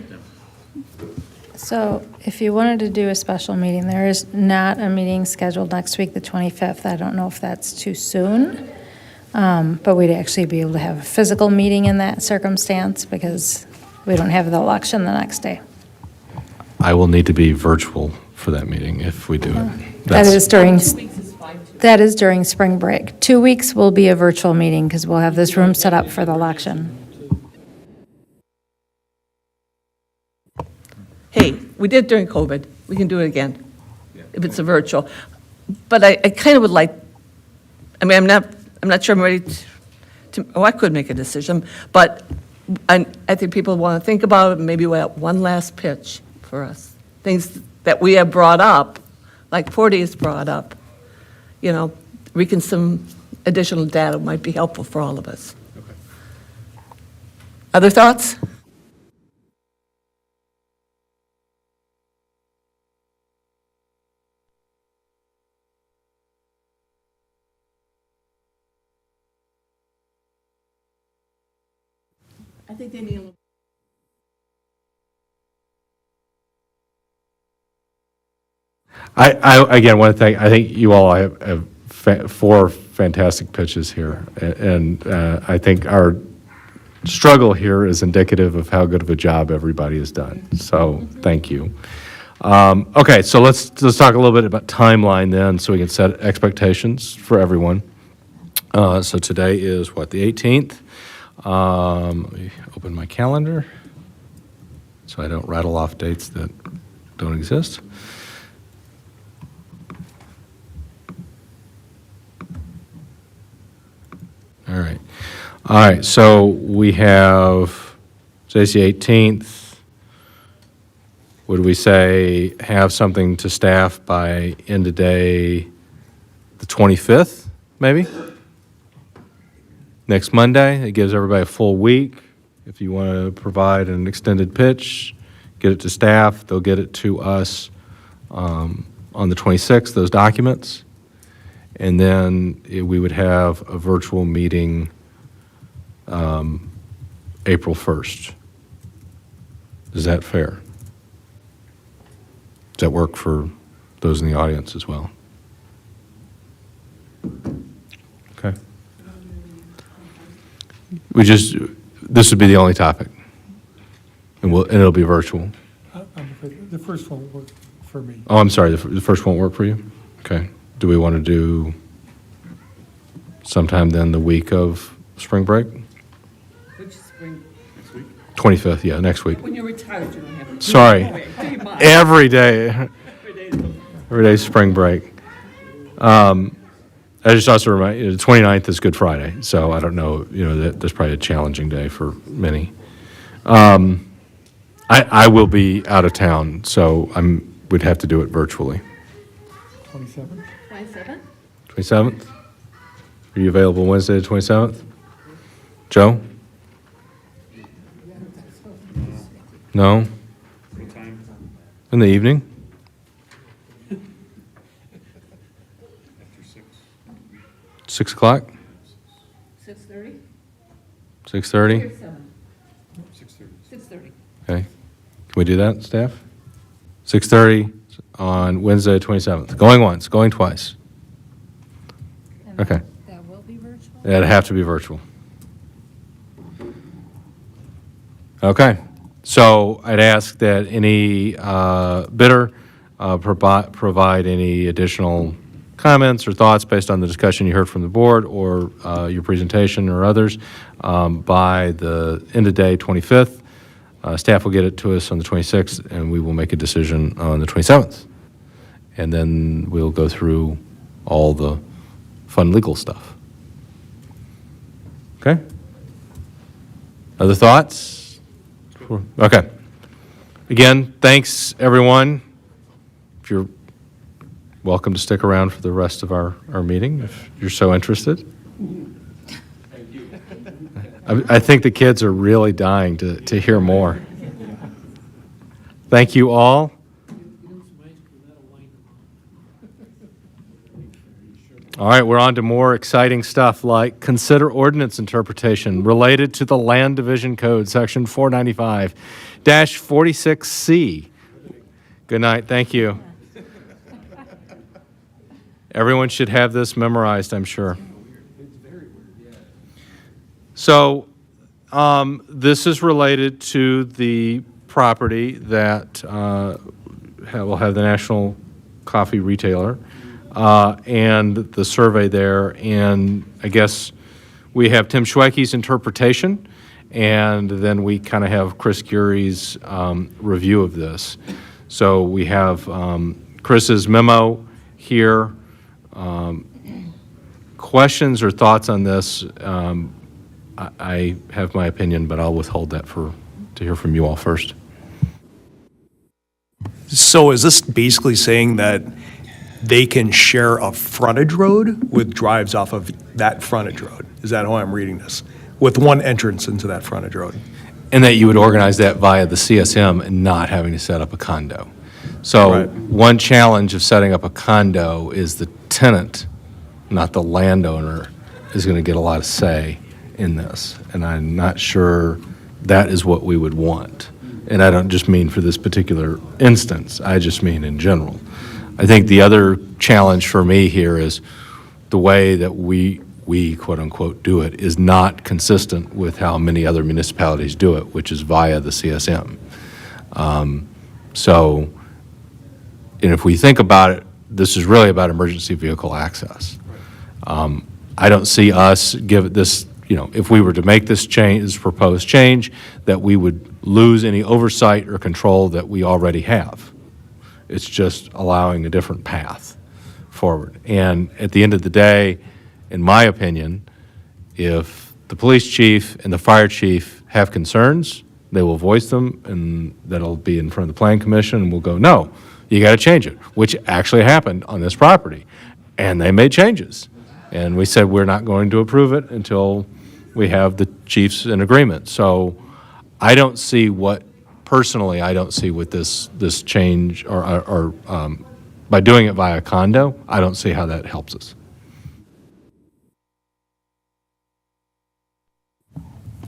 So if you wanted to do a special meeting, there is not a meeting scheduled next week, the 25th. I don't know if that's too soon, but we'd actually be able to have a physical meeting in that circumstance because we don't have the election the next day. I will need to be virtual for that meeting if we do it. That is during spring break. 2 weeks will be a virtual meeting because we'll have this room set up for the election. Hey, we did during COVID. We can do it again if it's a virtual. But I kind of would like, I mean, I'm not sure I'm ready I could make a decision, but I think people want to think about it, and maybe we'll have one last pitch for us. Things that we have brought up, like 40 has brought up, some additional data might be helpful for all of us. Okay. Other thoughts? I think they need a little. I again want to thank. I think you all have 4 fantastic pitches here, and I think our struggle here is indicative of how good of a job everybody has done. So thank you. Okay, so let's talk a little bit about timeline then, so we can set expectations for everyone. So today is what, the 18th? Let me open my calendar so I don't rattle off dates that don't exist. All right, so we have, today's the 18th. Would we say have something to staff by end of day, the 25th, maybe? Next Monday, it gives everybody a full week. If you want to provide an extended pitch, get it to staff, they'll get it to us on the 26th, those documents. And then we would have a virtual meeting April 1st. Is that fair? Does that work for those in the audience as well? Okay. This would be the only topic, and it'll be virtual. The first one will work for me. Oh, I'm sorry, the first won't work for you? Okay. Do we want to do sometime then the week of spring break? Which spring? 25th, yeah, next week. When you're retired, you don't have to. Sorry. Every day. Every day spring break. I just also remind you, the 29th is Good Friday, so I don't know, that's probably a challenging day for many. I will be out of town, so we'd have to do it virtually. 27th? 27th? Are you available Wednesday the 27th? Joe? No? In the evening? After 6. 6 o'clock? 6:30? 6:30? 6:30. Okay. Can we do that, staff? 6:30 on Wednesday, 27th. Going once, going twice. Okay. That will be virtual? It'd have to be virtual. Okay. So I'd ask that any bidder provide any additional comments or thoughts based on the discussion you heard from the board or your presentation or others by the end of day 25th. Staff will get it to us on the 26th, and we will make a decision on the 27th. And then we'll go through all the fun legal stuff. Okay? Other thoughts? Okay. Again, thanks, everyone. If you're welcome to stick around for the rest of our meeting if you're so interested. I think the kids are really dying to hear more. Thank you all. All right, we're on to more exciting stuff like consider ordinance interpretation related to the Land Division Code, Section 495-46C. Good night, thank you. Everyone should have this memorized, I'm sure. So this is related to the property that will have the National Coffee Retailer and the survey there. And I guess we have Tim Schweike's interpretation, and then we kind of have Chris Gurie's review of this. So we have Chris's memo here. Questions or thoughts on this? I have my opinion, but I'll withhold that to hear from you all first. So is this basically saying that they can share a frontage road with drives off of that frontage road? Is that how I'm reading this? With one entrance into that frontage road? And that you would organize that via the CSM and not having to set up a condo. So Right. one challenge of setting up a condo is the tenant, not the landowner, is going to get a lot of say in this. And I'm not sure that is what we would want. And I don't just mean for this particular instance, I just mean in general. I think the other challenge for me here is the way that we quote unquote do it is not consistent with how many other municipalities do it, which is via the CSM. And if we think about it, this is really about emergency vehicle access. I don't see us give this, if we were to make this change, this proposed change, that we would lose any oversight or control that we already have. It's just allowing a different path forward. And at the end of the day, in my opinion, if the police chief and the fire chief have concerns, they will voice them, and that'll be in front of the planning commission, and we'll go, no, you got to change it, which actually happened on this property. And they made changes. And we said we're not going to approve it until we have the chiefs in agreement. So I don't see what, personally, I don't see what this change, or by doing it via condo, I don't see how that helps us.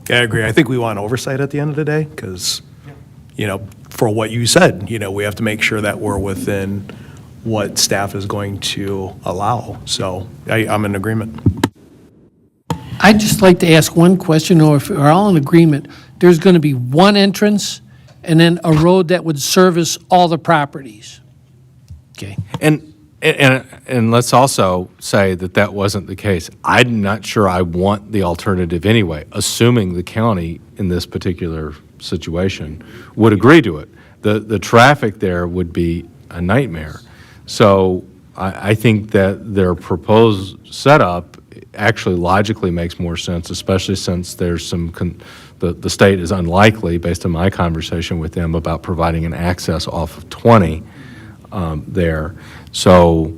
Yeah, I agree. I think we want oversight at the end of the day because, for what you said, we have to make sure that we're within what staff is going to allow. So I'm in agreement. I'd just like to ask one question, or if we're all in agreement, there's going to be one entrance and then a road that would service all the properties. Okay. And let's also say that wasn't the case. I'm not sure I want the alternative anyway, assuming the county in this particular situation would agree to it. The traffic there would be a nightmare. So I think that their proposed setup actually logically makes more sense, especially since there's the state is unlikely, based on my conversation with them, about providing an access off of 20 there. So,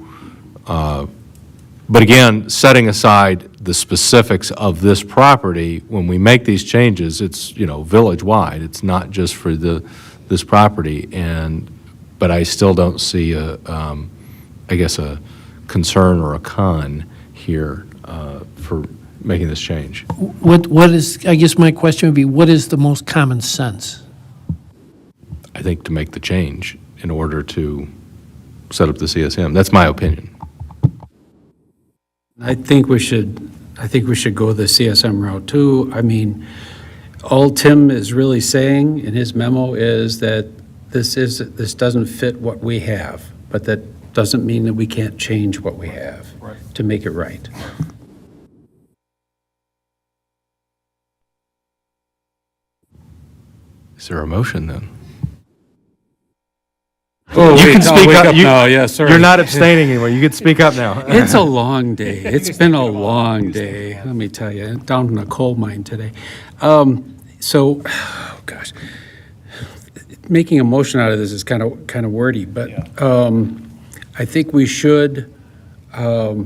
but again, setting aside the specifics of this property, when we make these changes, it's, village-wide. It's not just for this property. But I still don't see I guess a concern or a con here for making this change. What is, I guess my question would be, what is the most common sense? I think to make the change in order to set up the CSM. That's my opinion. I think we should go the CSM route too. I mean, all Tim is really saying in his memo is that this doesn't fit what we have, but that doesn't mean that we can't change what we have to make it right. Is there a motion then? Oh, you wait, can speak wake up. up now. Yeah, sorry. You're not abstaining anymore. You can speak up now. It's a long day. It's been a long day, let me tell you, down in a coal mine today. Making a motion out of this is kind of wordy, but I think we should, I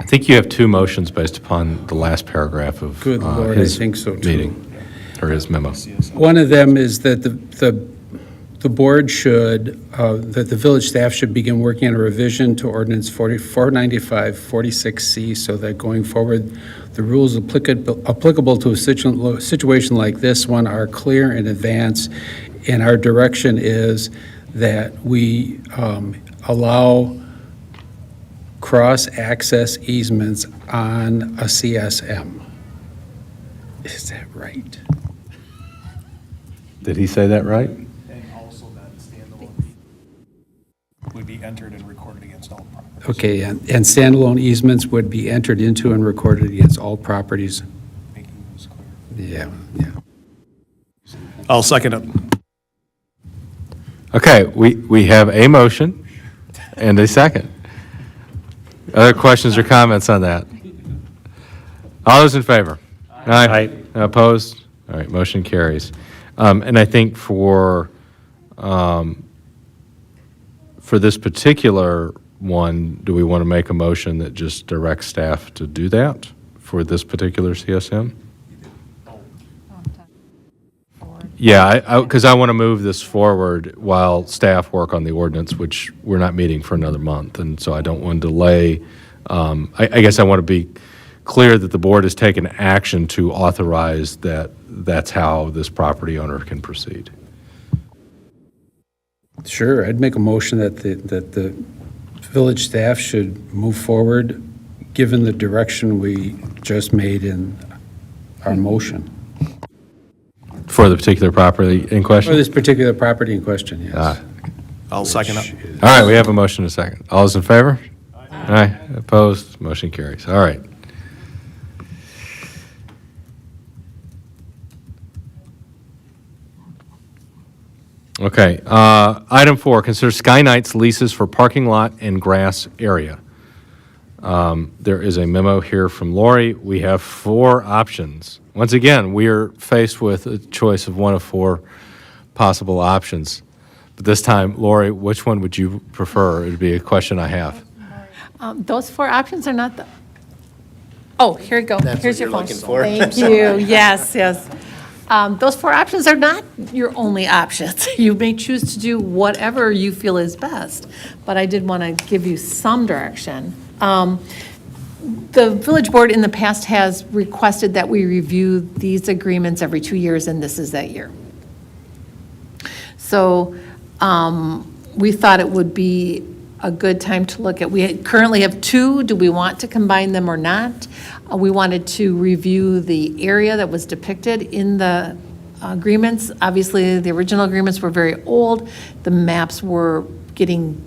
think you have two motions based upon the last paragraph of Good Lord, I his think so, too. meeting, or his memo. one of them is that the board should, that the village staff should begin working on a revision to ordinance 495, 46C, so that going forward, the rules applicable to a situation like this one are clear in advance, and our direction is that we allow cross-access easements on a CSM. Is that right? Did he say that right? And also that standalone would be entered and recorded against all properties. Okay, and standalone easements would be entered into and recorded against all properties. Making those clear. Yeah. I'll second it. Okay, we have a motion and a second. Other questions or comments on that? All those in favor? Aye. Opposed? All right, motion carries. And I think for this particular one, do we want to make a motion that just directs staff to do that for this particular CSM? Yeah, because I want to move this forward while staff work on the ordinance, which we're not meeting for another month, and so I don't want to delay. I guess I want to be clear that the board has taken action to authorize that that's how this property owner can proceed. Sure, I'd make a motion that the village staff should move forward, given the direction we just made in our motion. For the particular property in question? For this particular property in question, yes. I'll second it. All right, we have a motion and a second. All those in favor? Aye. Opposed? Motion carries. All right. Okay, item 4, consider Sky Nights leases for parking lot and grass area. There is a memo here from Lori. We have 4 options. Once again, we are faced with a choice of one of 4 possible options. But this time, Lori, which one would you prefer? It would be a question I have. Those 4 options are not the, oh, here you go. That's Here's what your you're phone. looking for. Thank you. Yes, yes. Those 4 options are not your only options. You may choose to do whatever you feel is best, but I did want to give you some direction. The village board in the past has requested that we review these agreements every 2 years, and this is that year. So we thought it would be a good time to look at, we currently have 2, do we want to combine them or not? We wanted to review the area that was depicted in the agreements. Obviously, the original agreements were very old. The maps were getting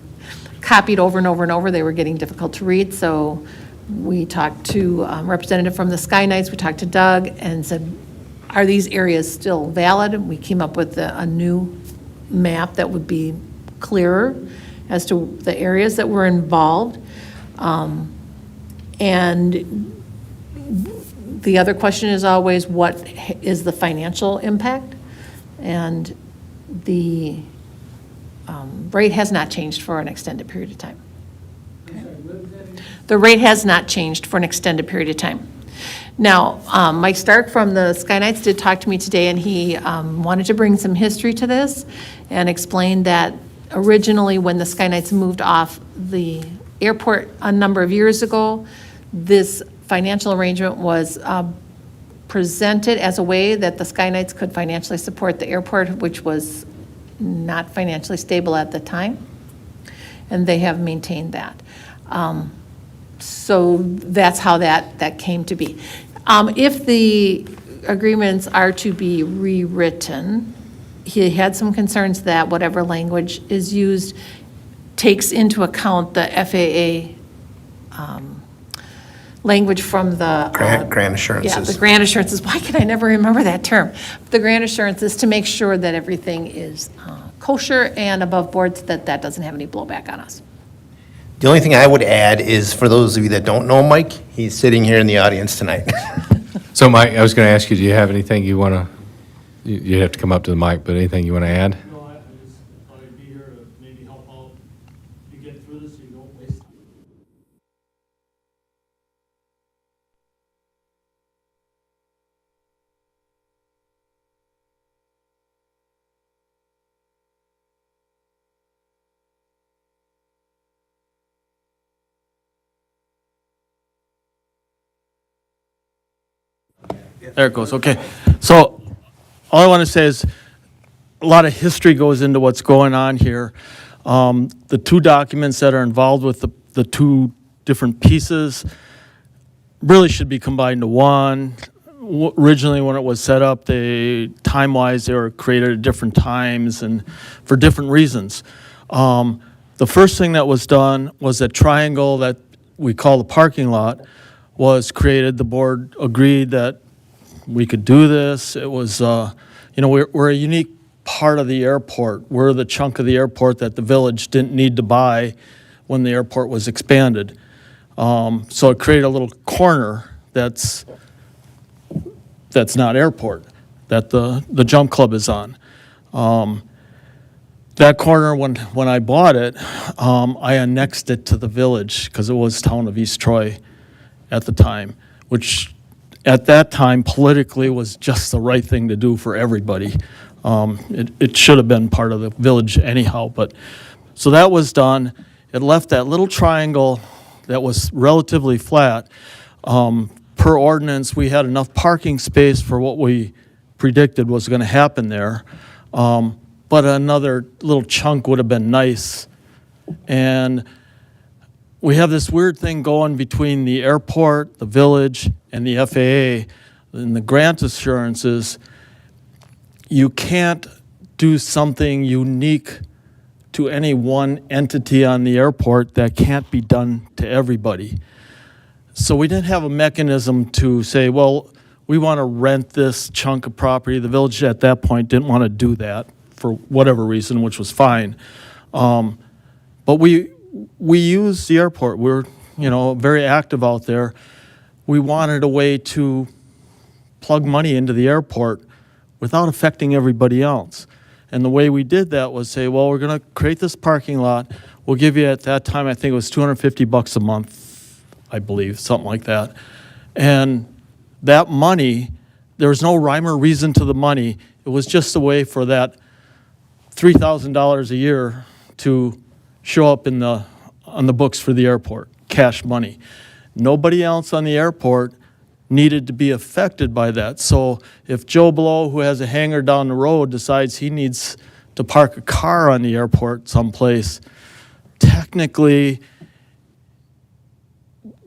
copied over and over and over. They were getting difficult to read, so we talked to a representative from the Sky Knights, we talked to Doug and said, are these areas still valid? And we came up with a new map that would be clearer as to the areas that were involved. And the other question is always, what is the financial impact? And the rate has not changed for an extended period of time. The rate has not changed for an extended period of time. Now, Mike Stark from the Sky Knights did talk to me today, and he wanted to bring some history to this and explain that originally when the Sky Knights moved off the airport a number of years ago, this financial arrangement was presented as a way that the Sky Knights could financially support the airport, which was not financially stable at the time, and they have maintained that. So that's how that came to be. If the agreements are to be rewritten, he had some concerns that whatever language is used takes into account the FAA language from the Grant assurances. Yeah, the grant assurances. Why can I never remember that term? The grant assurances to make sure that everything is kosher and above board, so that doesn't have any blowback on us. The only thing I would add is, for those of you that don't know Mike, he's sitting here in the audience tonight. So Mike, I was going to ask you, do you have anything you want to, you have to come up to the mic, but anything you want to add? No, I just thought I'd be here. There it goes, okay. So all I want to say is a lot of history goes into what's going on here. The two documents that are involved with the two different pieces really should be combined to one. Originally, when it was set up, time-wise, they were created at different times and for different reasons. The first thing that was done was that triangle that we call the parking lot was created. The board agreed that we could do this. It was, we're a unique part of the airport. We're the chunk of the airport that the village didn't need to buy when the airport was expanded. So it created a little corner that's not airport, that the jump club is on. That corner, when I bought it, I annexed it to the village because it was town of East Troy at the time, which at that time politically was just the right thing to do for everybody. It should have been part of the village anyhow, but so that was done. It left that little triangle that was relatively flat. Per ordinance, we had enough parking space for what we predicted was going to happen there. But another little chunk would have been nice. And we have this weird thing going between the airport, the village, and the FAA. And the grant assurances, you can't do something unique to any one entity on the airport that can't be done to everybody. So we didn't have a mechanism to say, well, we want to rent this chunk of property. The village at that point didn't want to do that for whatever reason, which was fine. But we use the airport. We're, very active out there. We wanted a way to plug money into the airport without affecting everybody else. And the way we did that was say, well, we're going to create this parking lot. We'll give you, at that time, I think it was $250 a month, I believe, something like that. And that money, there was no rhyme or reason to the money. It was just a way for that $3,000 a year to show up on the books for the airport, cash money. Nobody else on the airport needed to be affected by that. So if Joe Blow, who has a hangar down the road, decides he needs to park a car on the airport someplace, technically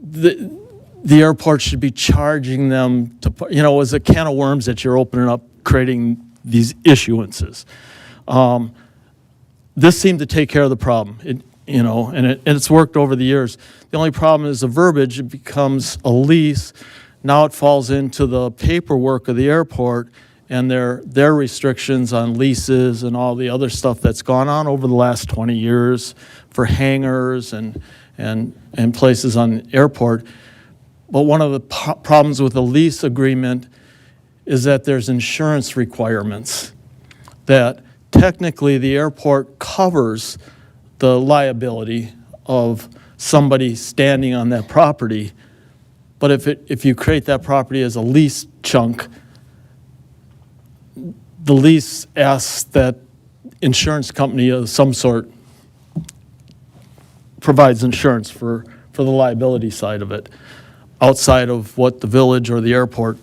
the airport should be charging them to, it was a can of worms that you're opening up, creating these issuances. This seemed to take care of the problem, and it's worked over the years. The only problem is the verbiage. It becomes a lease. Now it falls into the paperwork of the airport and their restrictions on leases and all the other stuff that's gone on over the last 20 years for hangars and places on the airport. But one of the problems with the lease agreement is that there's insurance requirements that technically the airport covers the liability of somebody standing on that property. But if you create that property as a lease chunk, the lease asks that insurance company of some sort provides insurance for the liability side of it, outside of what the village or the airport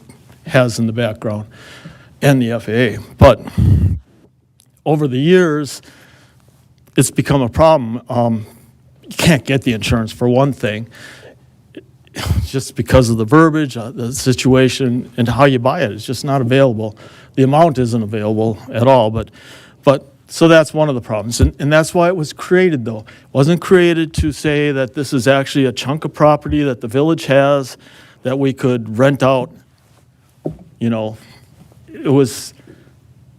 has in the background, and the FAA. But over the years, it's become a problem. You can't get the insurance, for one thing, just because of the verbiage, the situation, and how you buy it. It's just not available. The amount isn't available at all, but so that's one of the problems. And that's why it was created, though. It wasn't created to say that this is actually a chunk of property that the village has that we could rent out. It was,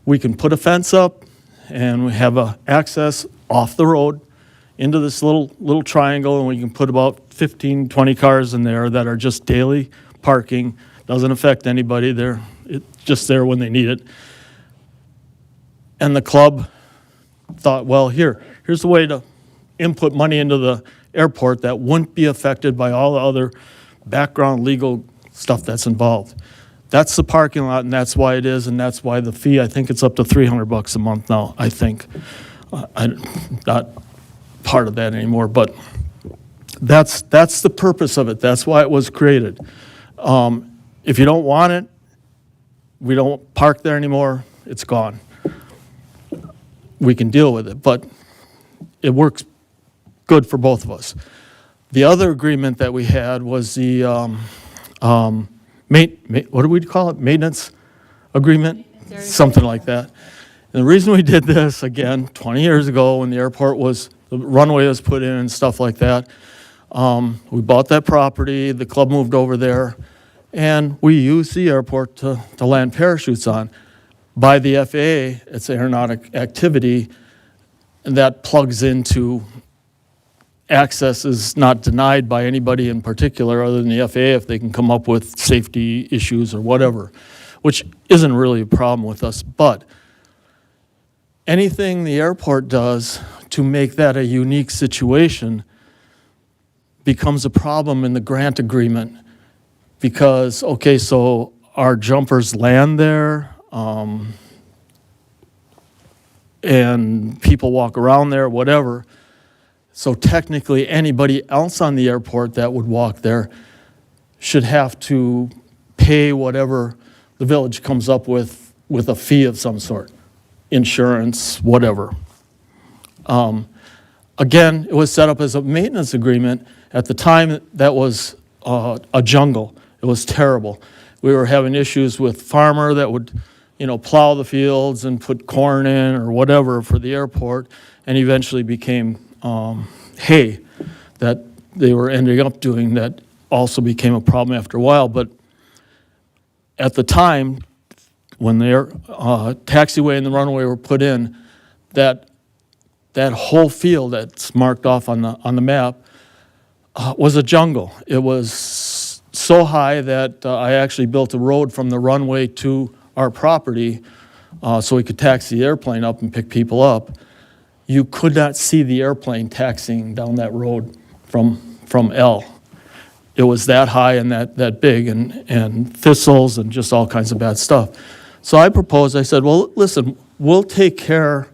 we can put a fence up and we have access off the road into this little triangle, and we can put about 15, 20 cars in there that are just daily parking. Doesn't affect anybody. It's just there when they need it. And the club thought, well, here's the way to input money into the airport that wouldn't be affected by all the other background legal stuff that's involved. That's the parking lot, and that's why it is, and that's why the fee, I think it's up to $300 a month now, I think. I'm not part of that anymore, but that's the purpose of it. That's why it was created. If you don't want it, we don't park there anymore, it's gone. We can deal with it, but it works good for both of us. The other agreement that we had was the, what do we call it, maintenance agreement? Something like that. And the reason we did this, again, 20 years ago, when the airport was, the runway was put in and stuff like that, we bought that property, the club moved over there, and we used the airport to land parachutes on. By the FAA, it's aeronautic activity, and that plugs into access is not denied by anybody in particular other than the FAA if they can come up with safety issues or whatever, which isn't really a problem with us. But anything the airport does to make that a unique situation becomes a problem in the grant agreement because, okay, so our jumpers land there, and people walk around there, whatever. So technically, anybody else on the airport that would walk there should have to pay whatever the village comes up with a fee of some sort, insurance, whatever. Again, it was set up as a maintenance agreement. At the time, that was a jungle. It was terrible. We were having issues with farmer that would, plow the fields and put corn in or whatever for the airport, and eventually became hay that they were ending up doing that also became a problem after a while. But at the time, when the taxiway and the runway were put in, that whole field that's marked off on the map was a jungle. It was so high that I actually built a road from the runway to our property so we could taxi the airplane up and pick people up. You could not see the airplane taxiing down that road from L. It was that high and that big and thistles and just all kinds of bad stuff. So I proposed, I said, well, listen, we'll take care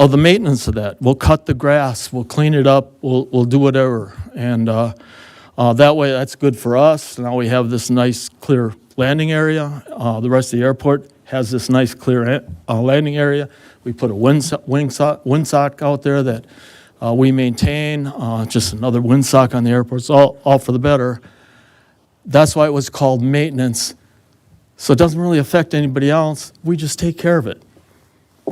of the maintenance of that. We'll cut the grass, we'll clean it up, we'll do whatever. And that way, that's good for us. Now we have this nice, clear landing area. The rest of the airport has this nice, clear landing area. We put a windsock out there that we maintain, just another windsock on the airport. It's all for the better. That's why it was called maintenance. So it doesn't really affect anybody else. We just take care of it.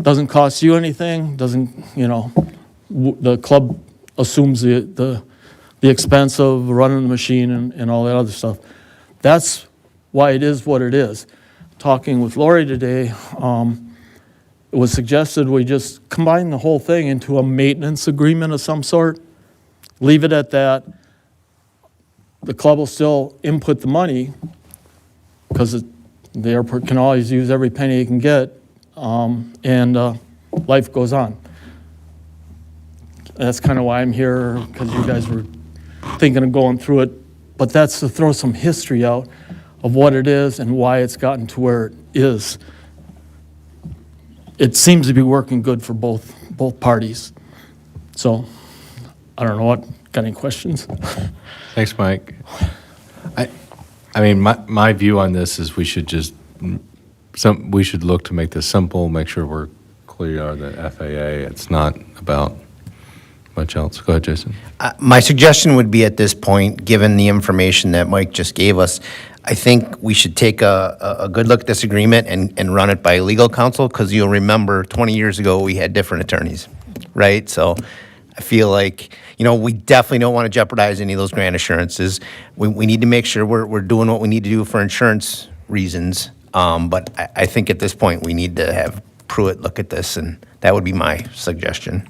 Doesn't cost you anything, the club assumes the expense of running the machine and all that other stuff. That's why it is what it is. Talking with Lori today, it was suggested we just combine the whole thing into a maintenance agreement of some sort, leave it at that. The club will still input the money because the airport can always use every penny it can get, and life goes on. That's kind of why I'm here, because you guys were thinking of going through it, but that's to throw some history out of what it is and why it's gotten to where it is. It seems to be working good for both parties. So, I don't know what, got any questions? Thanks, Mike. I mean, my view on this is we should we should look to make this simple, make sure we're clear on the FAA. It's not about much else. Go ahead, Jason. My suggestion would be at this point, given the information that Mike just gave us, I think we should take a good look at this agreement and run it by legal counsel, because you'll remember 20 years ago, we had different attorneys, right? So I feel like, we definitely don't want to jeopardize any of those grant assurances. We need to make sure we're doing what we need to do for insurance reasons. But I think at this point, we need to have Pruitt look at this, and that would be my suggestion.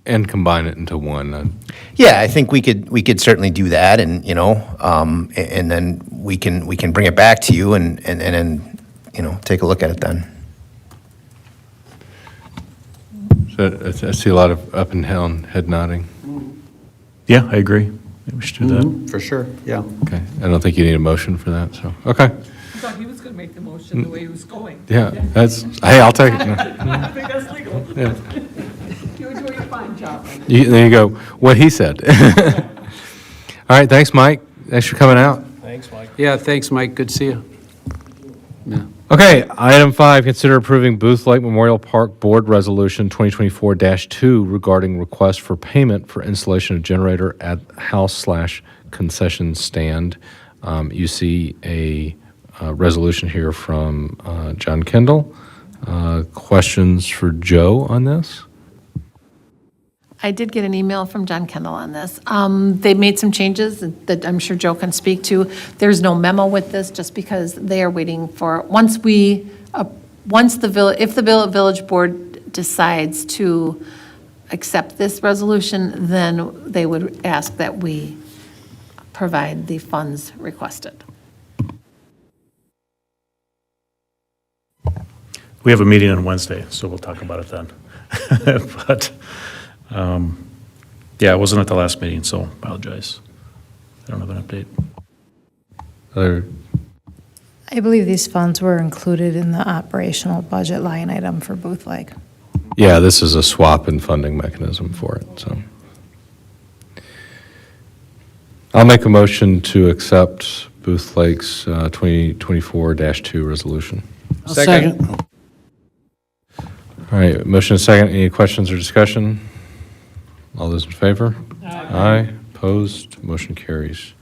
And combine it into one. Yeah, I think we could certainly do that, and and then we can bring it back to you and then take a look at it then. So I see a lot of up and down head nodding. Yeah, I agree. Maybe we should do that. For sure, yeah. Okay, I don't think you need a motion for that, so, okay. I thought he was going to make the motion the way he was going. Yeah, hey, I'll take it. I think that's legal. Yeah. You're doing a fine job. There you go, what he said. All right, thanks, Mike. Thanks for coming out. Thanks, Mike. Yeah, thanks, Mike. Good to see you. Yeah. Okay, item 5, consider approving Booth Lake Memorial Park Board Resolution 2024-2 regarding request for payment for installation of generator at house/concession stand. You see a resolution here from John Kendall. Questions for Joe on this? I did get an email from John Kendall on this. They made some changes that I'm sure Joe can speak to. There's no memo with this, just because they are waiting for, if the village board decides to accept this resolution, then they would ask that we provide the funds requested. We have a meeting on Wednesday, so we'll talk about it then. But, yeah, I wasn't at the last meeting, so apologize. I don't have an update. I believe these funds were included in the operational budget line item for Booth Lake. Yeah, this is a swap and funding mechanism for it, so. I'll make a motion to accept Booth Lake's 2024-2 resolution. Second. All right, motion and second. Any questions or discussion? All those in favor? Aye. Opposed? Motion carries.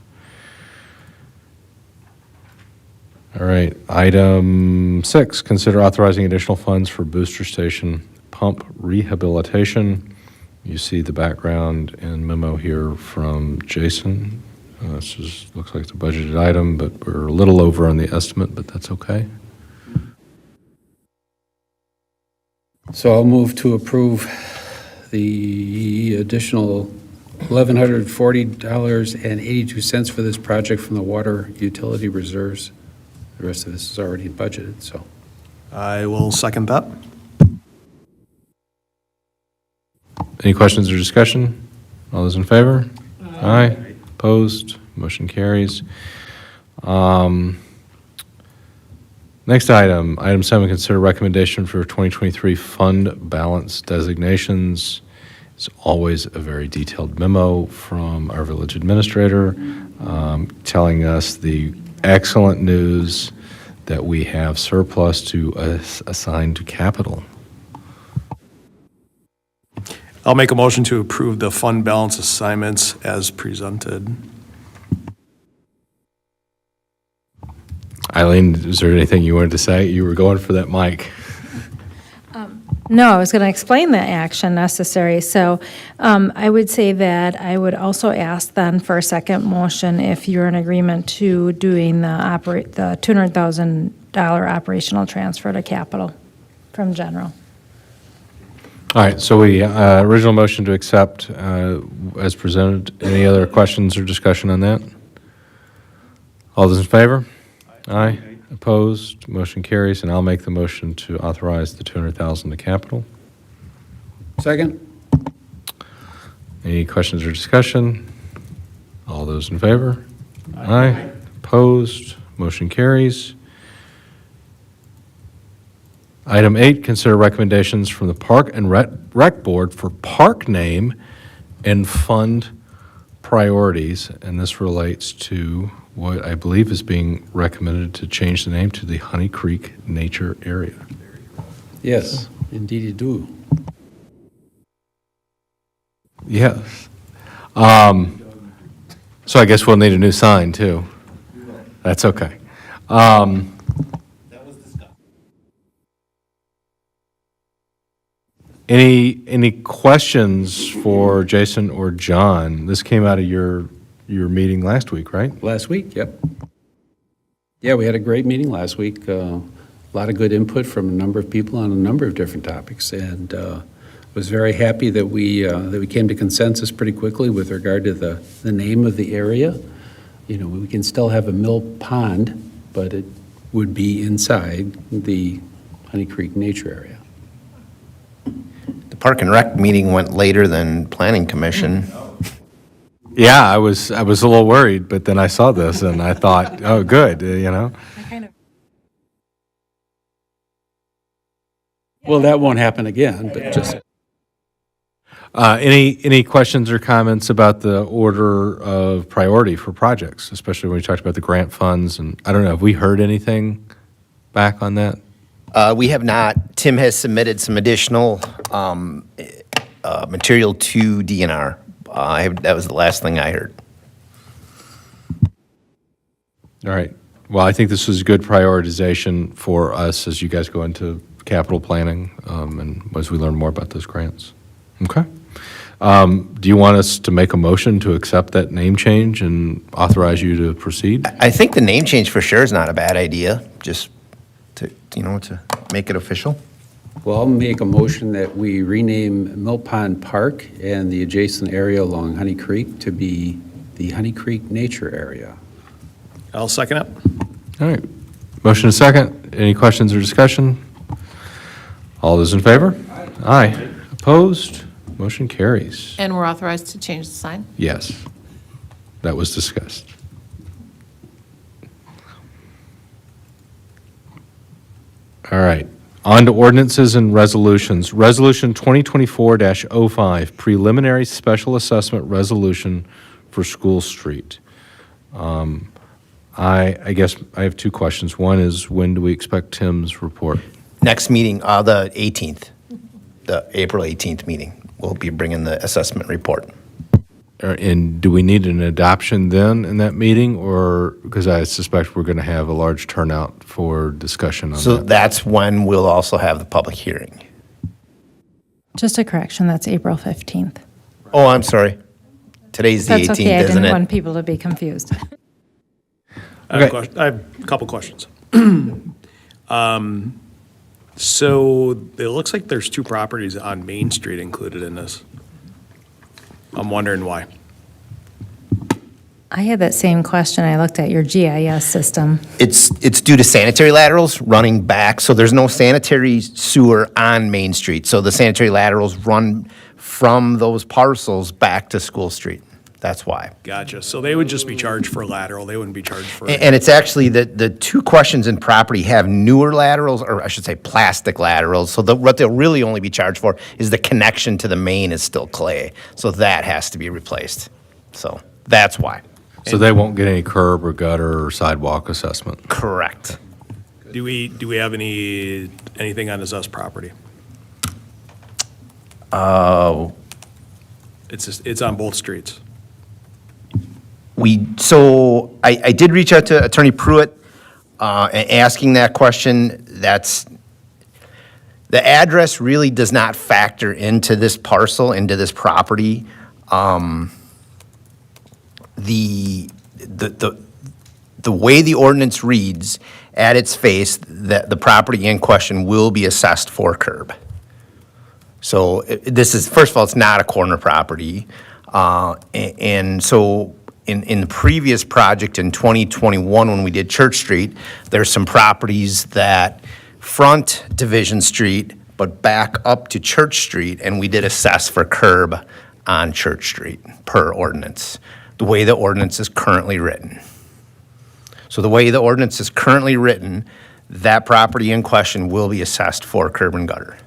All right, item 6, consider authorizing additional funds for booster station pump rehabilitation. You see the background and memo here from Jason. Looks like it's a budgeted item, but we're a little over on the estimate, but that's okay. So I'll move to approve the additional $1,140.82 for this project from the water utility reserves. The rest of this is already budgeted, so. I will second that. Any questions or discussion? All those in favor? Aye. Opposed? Motion carries. Next item, item 7, consider recommendation for 2023 fund balance designations. It's always a very detailed memo from our village administrator telling us the excellent news that we have surplus to assign to capital. I'll make a motion to approve the fund balance assignments as presented. Eileen, is there anything you wanted to say? You were going for that mic. No, I was going to explain the action necessary. So I would say that I would also ask then for a second motion if you're in agreement to doing the $200,000 operational transfer to capital from general. All right, so we, original motion to accept as presented. Any other questions or discussion on that? All those in favor? Aye. Opposed? Motion carries, and I'll make the motion to authorize the $200,000 to capital. Second? Any questions or discussion? All those in favor? Aye. Opposed? Motion carries. Item 8, consider recommendations from the Park and Rec Board for park name and fund priorities, and this relates to what I believe is being recommended to change the name to the Honey Creek Nature Area. Yes, indeed you do. Yes. So I guess we'll need a new sign, too. That's okay. Any questions for Jason or John? This came out of your meeting last week, right? Last week, yep. Yeah, we had a great meeting last week. A lot of good input from a number of people on a number of different topics, and was very happy that we came to consensus pretty quickly with regard to the name of the area. You know, we can still have a mill pond, but it would be inside the Honey Creek Nature Area. The Park and Rec meeting went later than Planning Commission. Yeah, I was a little worried, but then I saw this and I thought, oh, good, you know? Well, that won't happen again, but just. Any questions or comments about the order of priority for projects, especially when we talked about the grant funds? And I don't know, have we heard anything back on that? We have not. Tim has submitted some additional material to DNR. That was the last thing I heard. All right. Well, I think this is good prioritization for us as you guys go into capital planning and as we learn more about those grants. Okay. Do you want us to make a motion to accept that name change and authorize you to proceed? I think the name change for sure is not a bad idea, just to make it official. Well, I'll make a motion that we rename Mill Pond Park and the adjacent area along Honey Creek to be the Honey Creek Nature Area. I'll second it. All right. Motion and second. Any questions or discussion? All those in favor? Aye. Opposed? Motion carries. And we're authorized to change the sign? Yes. That was discussed. All right. On to ordinances and resolutions. Resolution 2024-05, preliminary special assessment resolution for School Street. I guess I have two questions. One is, when do we expect Tim's report? Next meeting, the 18th, the April 18th meeting, we'll be bringing the assessment report. And do we need an adoption then in that meeting, or, because I suspect we're going to have a large turnout for discussion on So that? that's when we'll also have the public hearing. Just a correction, that's April 15th. Oh, I'm sorry. Today's the 18th, That's okay, I isn't didn't want it? people to be confused. I have a couple questions. So it looks like there's two properties on Main Street included in this. I'm wondering why. I had that same question, I looked at your GIS system. It's due to sanitary laterals running back, so there's no sanitary sewer on Main Street. So the sanitary laterals run from those parcels back to School Street. That's why. Gotcha. So they would just be charged for a lateral. They wouldn't be charged for. And it's actually the two questions in property have newer laterals, or I should say plastic laterals. So what they'll really only be charged for is the connection to the main is still clay. So that has to be replaced. So that's why. So they won't get any curb or gutter or sidewalk assessment? Correct. Do we have anything on the Zust property? It's on both streets. I did reach out to Attorney Pruitt, asking that question. The address really does not factor into this parcel, into this property. The way the ordinance reads, at its face, that the property in question will be assessed for curb. So this is, first of all, it's not a corner property. And so in the previous project in 2021, when we did Church Street, there's some properties that front Division Street, but back up to Church Street, and we did assess for curb on Church Street per ordinance, the way the ordinance is currently written. So the way the ordinance is currently written, that property in question will be assessed for curb and gutter.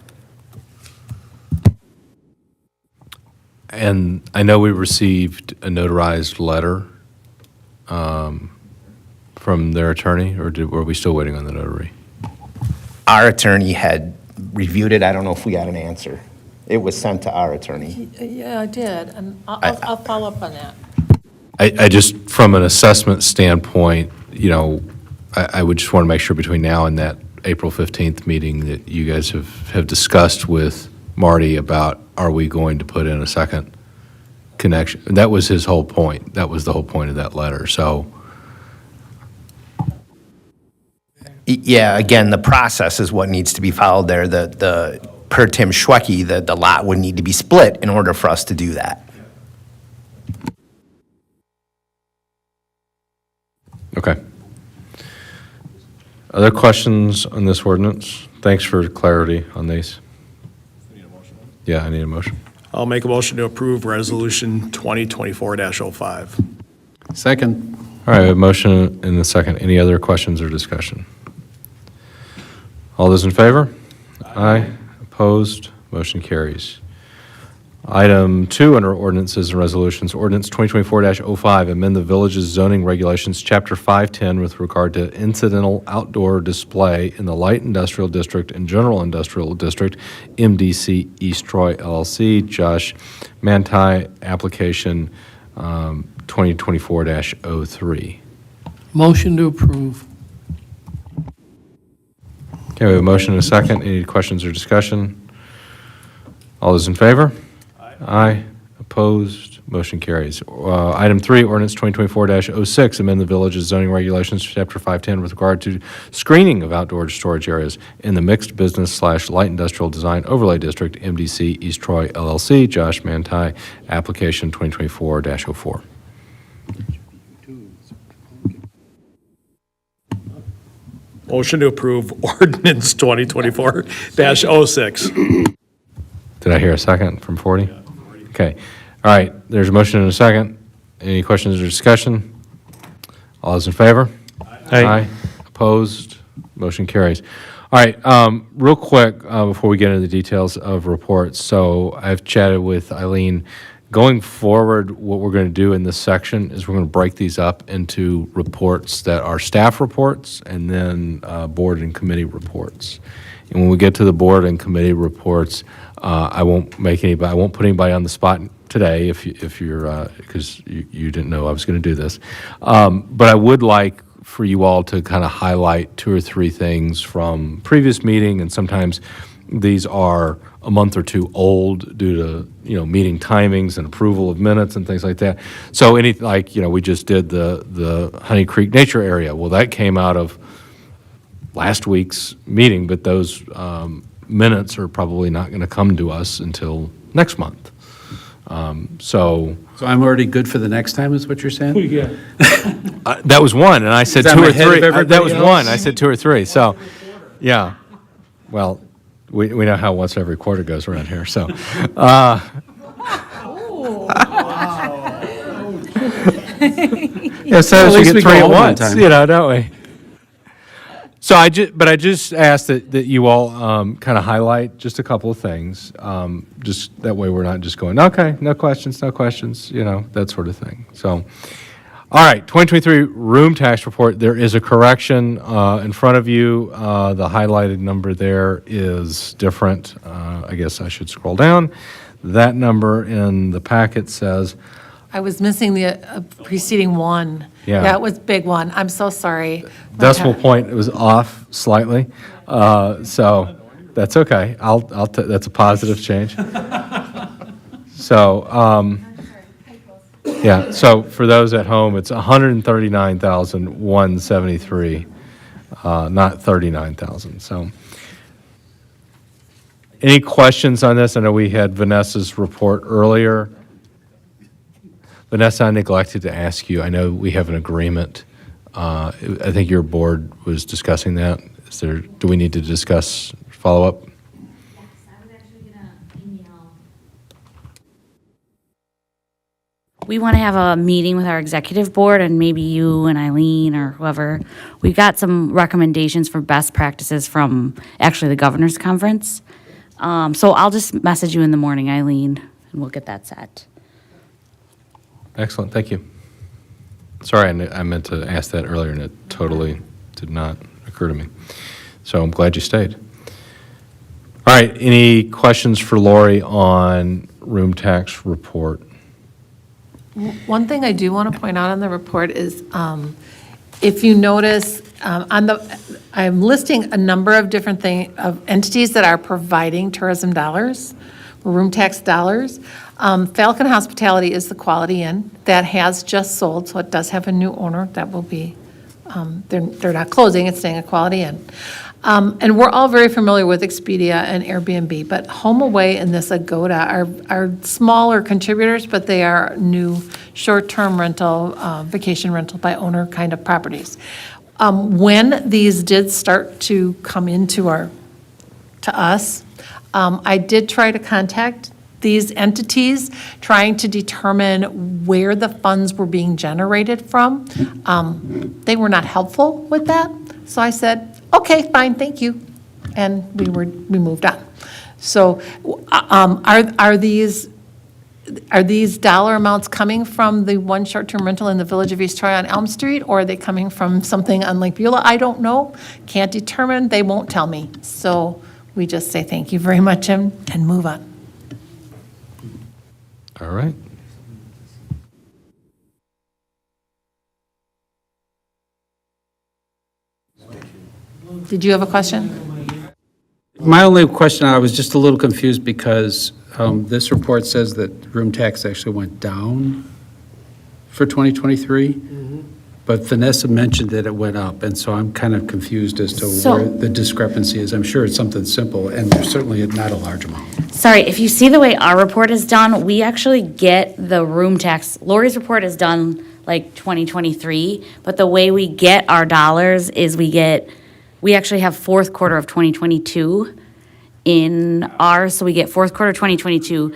And I know we received a notarized letter from their attorney, or were we still waiting on the notary? Our attorney had reviewed it. I don't know if we got an answer. It was sent to our attorney. Yeah, I did, and I'll follow up on that. I just, from an assessment standpoint, I would just want to make sure between now and that April 15th meeting that you guys have discussed with Marty about, are we going to put in a second connection? That was his whole point. That was the whole point of that letter, so. Yeah, again, the process is what needs to be followed there. Per Tim Schwecke, the lot would need to be split in order for us to do that. Okay. Other questions on this ordinance? Thanks for clarity on these. Yeah, I need a motion. I'll make a motion to approve Resolution 2024-05. Second. All right, a motion and a second. Any other questions or discussion? All those in favor? Aye. Opposed? Motion carries. Item 2 under ordinances and resolutions, ordinance 2024-05, amend the village's zoning regulations, Chapter 510, with regard to incidental outdoor display in the light industrial district and general industrial district, MDC East Troy LLC. Josh Manti, application 2024-03. Motion to approve. Okay, we have a motion and a second. Any questions or discussion? All those in favor? Aye. Opposed? Motion carries. Item 3, ordinance 2024-06, amend the village's zoning regulations, Chapter 510, with regard to screening of outdoor storage areas in the mixed business/light industrial design overlay district, MDC East Troy LLC. Josh Manti, application 2024-04. Motion to approve ordinance 2024-06. Did I hear a second from 40? Okay. All right, there's a motion and a second. Any questions or discussion? All those in favor? Aye. Opposed? Motion carries. All right, real quick, before we get into the details of reports, so I've chatted with Eileen. Going forward, what we're going to do in this section is we're going to break these up into reports that are staff reports and then board and committee reports. And when we get to the board and committee reports, I won't put anybody on the spot today if you're because you didn't know I was going to do this. But I would like for you all to kind of highlight 2 or 3 things from previous meeting, and sometimes these are a month or 2 old due to meeting timings and approval of minutes and things like that. So we just did the Honey Creek Nature Area. Well, that came out of last week's meeting, but those minutes are probably not going to come to us until next month. So I'm already good for the next time, is what you're saying? Yeah. that was one, and I said Is that 2 or ahead of 3. That everybody was else? one. I said 2 or 3. So, yeah. Well, we know how once every quarter goes around here. So, yeah, so Well, at we least get we 3 go at home on once, time. don't we? So I just asked that you all kind of highlight just a couple of things, just that way we're not just going, okay, no questions, that sort of thing. So, all right, 2023 room tax report. There is a correction in front of you. The highlighted number there is different. I guess I should scroll down. That number in the packet says, I was missing the preceding one. Yeah. That was big one. I'm so sorry. decimal point, it was off slightly. So that's okay. That's a positive change. So, yeah, so for those at home, it's 139,173, not 39,000. So, any questions on this? I know we had Vanessa's report earlier. Vanessa, I neglected to ask you. I know we have an agreement. I think your board was discussing that. Do we need to discuss follow-up? We want to have a meeting with our executive board and maybe you and Eileen or whoever. We've got some recommendations for best practices from actually the governor's conference. So I'll just message you in the morning, Eileen, and we'll get that set. Excellent, thank you. Sorry, I meant to ask that earlier, and it totally did not occur to me. So I'm glad you stayed. All right, any questions for Lori on room tax report? One thing I do want to point out on the report is, if you notice, I'm listing a number of different entities that are providing tourism dollars, room tax dollars. Falcon Hospitality is the Quality Inn that has just sold, so it does have a new owner that will be, they're not closing, it's staying a Quality Inn. And we're all very familiar with Expedia and Airbnb, but HomeAway and this Agoda are smaller contributors, but they are new short-term rental, vacation rental by owner kind of properties. When these did start to come into to us, I did try to contact these entities, trying to determine where the funds were being generated from. They were not helpful with that, so I said, okay, fine, thank you, and we moved on. So are these are these dollar amounts coming from the one short-term rental in the Village of East Troy on Elm Street, or are they coming from something on Lake Beulah? I don't know, can't determine, they won't tell me. So we just say thank you very much and move on. All right. Did you have a question? My only question, I was just a little confused because this report says that room tax actually went down for 2023, but Vanessa mentioned that it went up, and so I'm kind of confused as to So- where the discrepancy is. I'm sure it's something simple, and there's certainly not a large amount. Sorry, if you see the way our report is done, we actually get the room tax. Lori's report is done like 2023, but the way we get our dollars is we actually have fourth quarter of 2022 in ours, so we get fourth quarter 2022.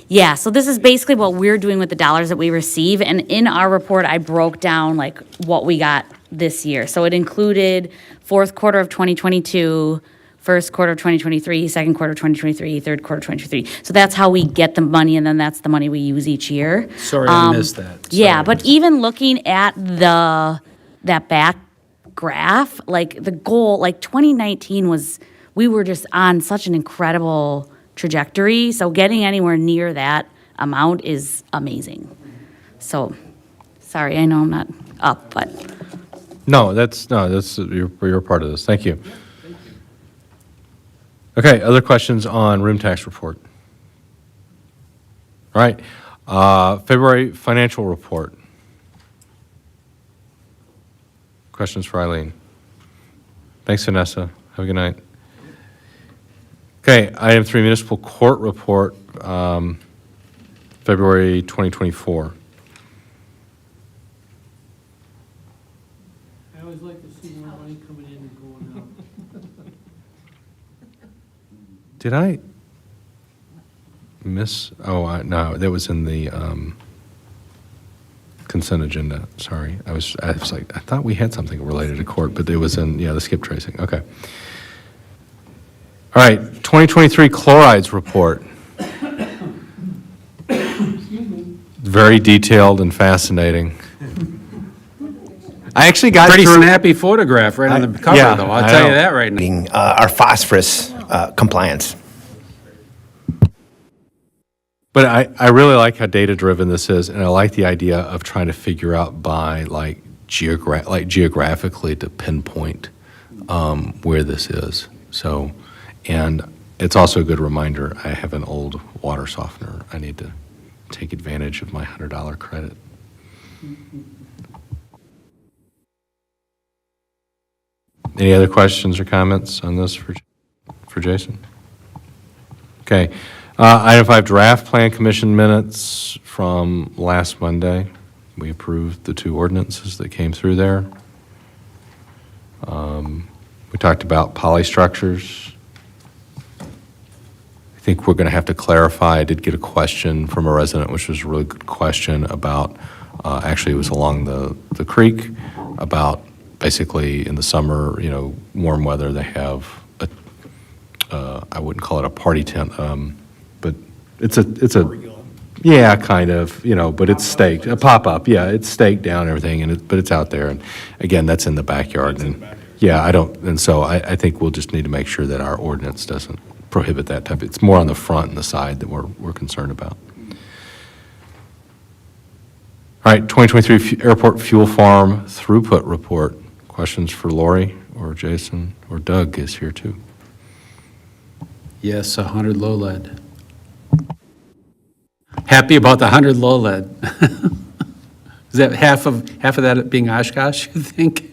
Yeah, so this is basically what we're doing with the dollars that we receive, and in our report, I broke down like what we got this year. So it included fourth quarter of 2022, first quarter of 2023, second quarter of 2023, third quarter of 2023. So that's how we get the money, and then that's the money we use each year. Sorry, I missed that. Yeah, Sorry. but even looking at that back graph, like the goal, like 2019 we were just on such an incredible trajectory. So getting anywhere near that amount is amazing. So, sorry, I know I'm not up, but. No, you're part of this. Thank you. Okay, other questions on room tax report? All right, February financial report. Questions for Eileen? Thanks, Vanessa. Have a good night. Okay, item 3, municipal court report, February 2024. I always like to see more money coming in and going out. Did I miss? Oh, no, that was in the consent agenda. Sorry, I was like, I thought we had something related to court, but it was in the skip tracing. Okay. All right, 2023 chlorides report. Very detailed and fascinating. I actually got Pretty through. snappy photograph right on the cover, yeah, though. I I'll tell know. you that right now. Being, our phosphorus compliance. But I really like how data-driven this is, and I like the idea of trying to figure out by geographically to pinpoint where this is. So, and it's also a good reminder, I have an old water softener. I need to take advantage of my $100 credit. Any other questions or comments on this for Jason? Okay. Item 5, draft plan commission minutes from last Monday. We approved the 2 ordinances that came through there. We talked about polystructures. I think we're going to have to clarify. I did get a question from a resident, which was a really good question about, actually it was along the creek, about basically in the summer, warm weather, they have I wouldn't call it a party tent, but it's a yeah, kind of, but it's staked, a pop-up, yeah, it's staked down and everything, but it's out there, and again, that's in the backyard, and so I think we'll just need to make sure that our ordinance doesn't prohibit that type. It's more on the front and the side that we're concerned about. All right, 2023 airport fuel farm throughput report. Questions for Lori or Jason, or Doug is here too. Yes, 100 low lead. Happy about the 100 low lead. Is that half of that being Oshkosh, you think?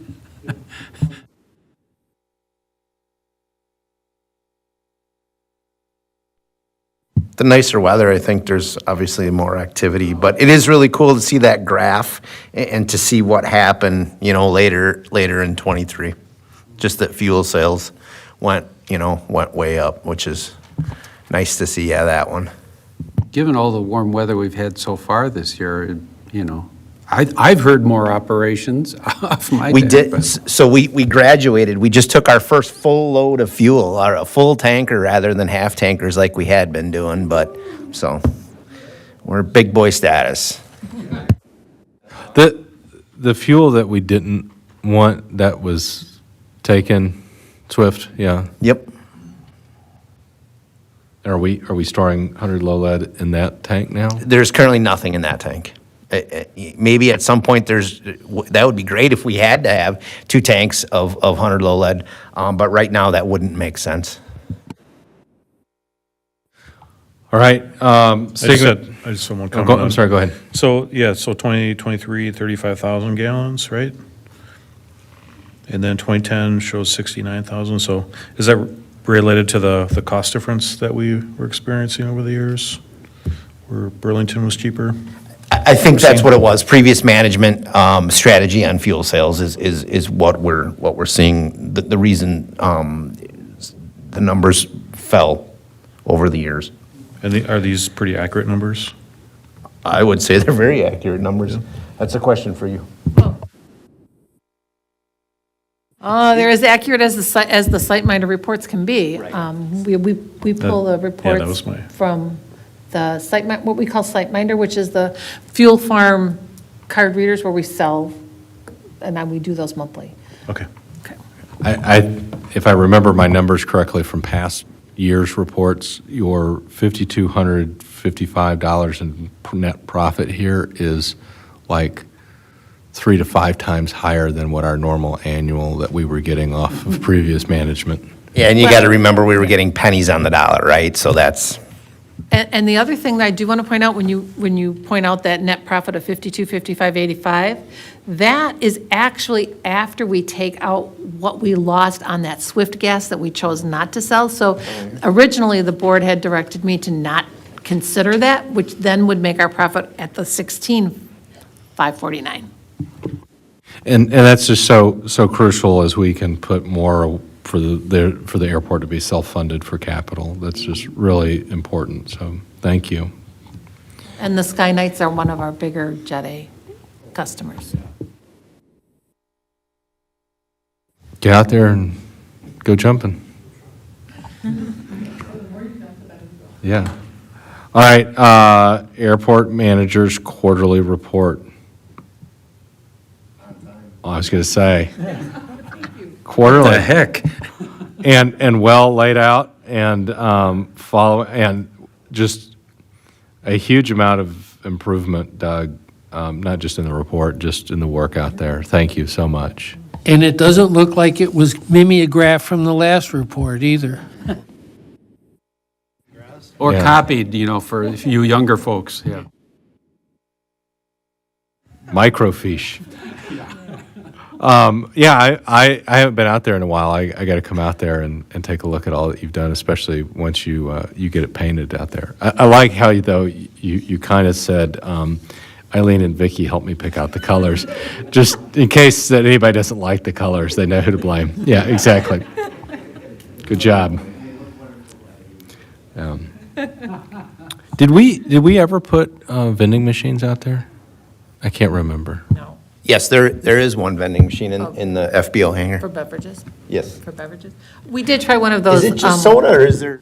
The nicer weather, I think there's obviously more activity, but it is really cool to see that graph and to see what happened, later in 23. Just that fuel sales went way up, which is nice to see, that one. Given all the warm weather we've had so far this year, I've heard more operations off my We tank, did, but- so we graduated, we just took our first full load of fuel, or a full tanker rather than half tankers like we had been doing, but, so, We're big boy status. The fuel that we didn't want that was taken, Swift, yeah. Yep. Are we storing 100 low lead in that tank now? There's currently nothing in that tank. Maybe at some point that would be great if we had to have 2 tanks of 100 low lead, but right now that wouldn't make sense. All right. I just want one comment. I'm sorry, go ahead. So, yeah, so 2023, 35,000 gallons, right? And then 2010 shows 69,000. So is that related to the cost difference that we were experiencing over the years, where Burlington was cheaper? I think that's what it was. Previous management strategy on fuel sales is what we're seeing. The reason the numbers fell over the years. And are these pretty accurate numbers? I would say they're very accurate numbers. That's a question for you. They're as accurate as the SiteMinder reports can be. We pull the reports was my- from the what we call SiteMinder, which is the fuel farm card readers where we sell, and then we do those monthly. Okay. If I remember my numbers correctly from past years' reports, your $5,255 in net profit here is like 3 to 5 times higher than what our normal annual that we were getting off of previous management. Yeah, and you got to remember we were getting pennies on the dollar, right? So that's. And the other thing that I do want to point out, when you point out that net profit of 55.85, that is actually after we take out what we lost on that Swift gas that we chose not to sell. So originally, the board had directed me to not consider that, which then would make our profit at the 16,549. And that's just so crucial as we can put more for the airport to be self-funded for capital. That's just really important, so thank you. And the Sky Knights are one of our bigger Jet A customers. Get out there and go jumping. Yeah. All right, airport manager's quarterly report. I was going to say. Quarterly. The heck? And well laid out and and just a huge amount of improvement, Doug, not just in the report, just in the work out there. Thank you so much. And it doesn't look like it was mimeographed from the last report either. Or Yeah. copied, for you younger folks, yeah. Microfiche. Yeah, I haven't been out there in a while. I got to come out there and take a look at all that you've done, especially once you get it painted out there. I like how, though, you kind of said, Eileen and Vicky helped me pick out the colors, just in case that anybody doesn't like the colors, they know who to blame. Yeah, exactly. Good job. Did we ever put vending machines out there? I can't remember. No. Yes, there is one vending machine in the FBO hangar. For beverages? Yes. For beverages? We did try one of those. Is it just soda or is there?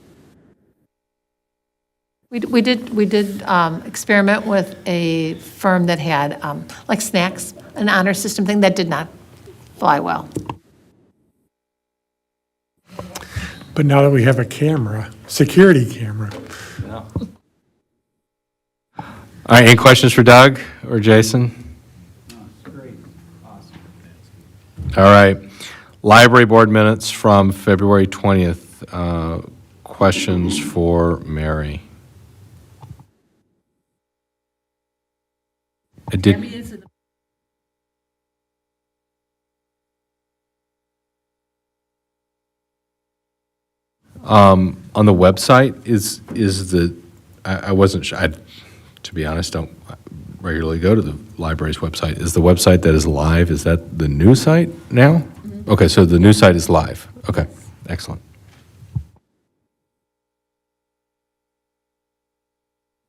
We did experiment with a firm that had like snacks, an honor system thing that did not fly well. But now that we have a camera, security camera. All right, any questions for Doug or Jason? All right. Library board minutes from February 20th. Questions for Mary? I did. On the website, is the, I wasn't sure, to be honest, don't regularly go to the library's website. Is the website that is live, is that the new site now? Okay, so the new site is live. Okay, excellent.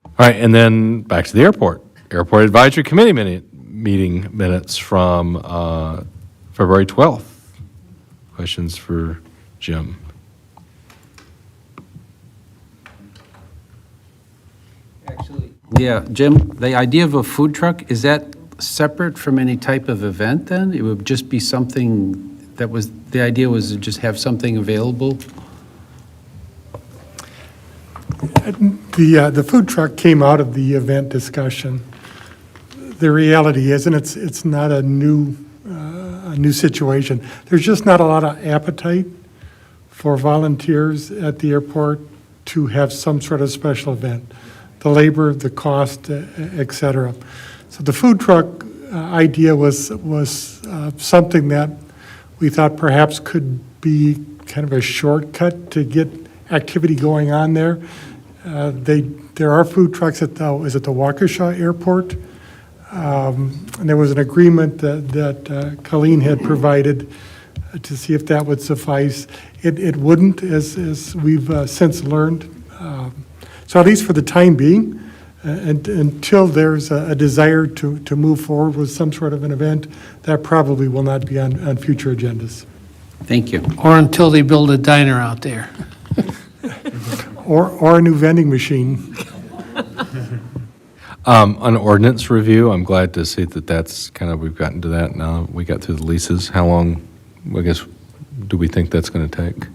All right, and then back to the airport. Airport Advisory Committee meeting minutes from February 12th. Questions for Jim? Yeah, Jim, the idea of a food truck, is that separate from any type of event then? It would just be something that was, the idea was to just have something available? The food truck came out of the event discussion. The reality is, and it's not a new situation, there's just not a lot of appetite for volunteers at the airport to have some sort of special event. The labor, the cost, et cetera. So the food truck idea was something that we thought perhaps could be kind of a shortcut to get activity going on there. There are food trucks at the Waukesha Airport. And there was an agreement that Colleen had provided to see if that would suffice. It wouldn't, as we've since learned. So at least for the time being, until there's a desire to move forward with some sort of an event, that probably will not be on future agendas. Thank you. Or until they build a diner out there. Or a new vending machine. On ordinance review, I'm glad to see that that's kind of, we've gotten to that now. We got through the leases. How long, I guess, do we think that's going to take?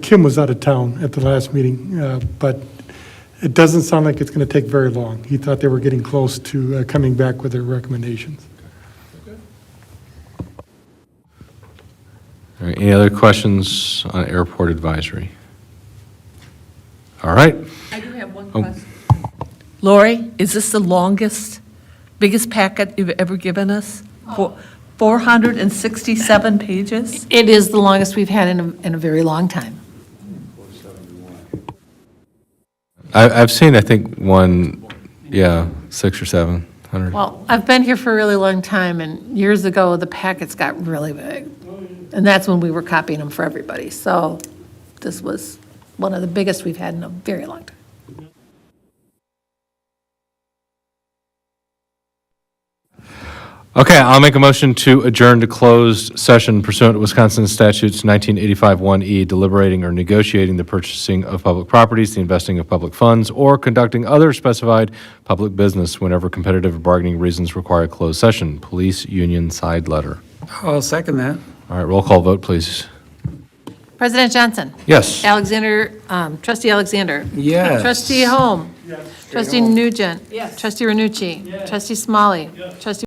Kim was out of town at the last meeting, but it doesn't sound like it's going to take very long. He thought they were getting close to coming back with their recommendations. All right, any other questions on airport advisory? All right. I do have one question. Lori, is this the longest, biggest packet you've ever given us? 467 pages? It is the longest we've had in a very long time. I've seen, I think, one, 600 or 700. Well, I've been here for a really long time, and years ago, the packets got really big. And that's when we were copying them for everybody. So this was one of the biggest we've had in a very long time. Okay, I'll make a motion to adjourn to closed session pursuant to Wisconsin statutes 1985 1E, deliberating or negotiating the purchasing of public properties, the investing of public funds, or conducting other specified public business whenever competitive or bargaining reasons require closed session. Police union side letter. I'll second that. All right, roll call vote, please. President Johnson? Yes. Trustee Alexander? Yes. Trustee Holm? Trustee Nugent? Trustee Renucci? Trustee Smalley? Trustee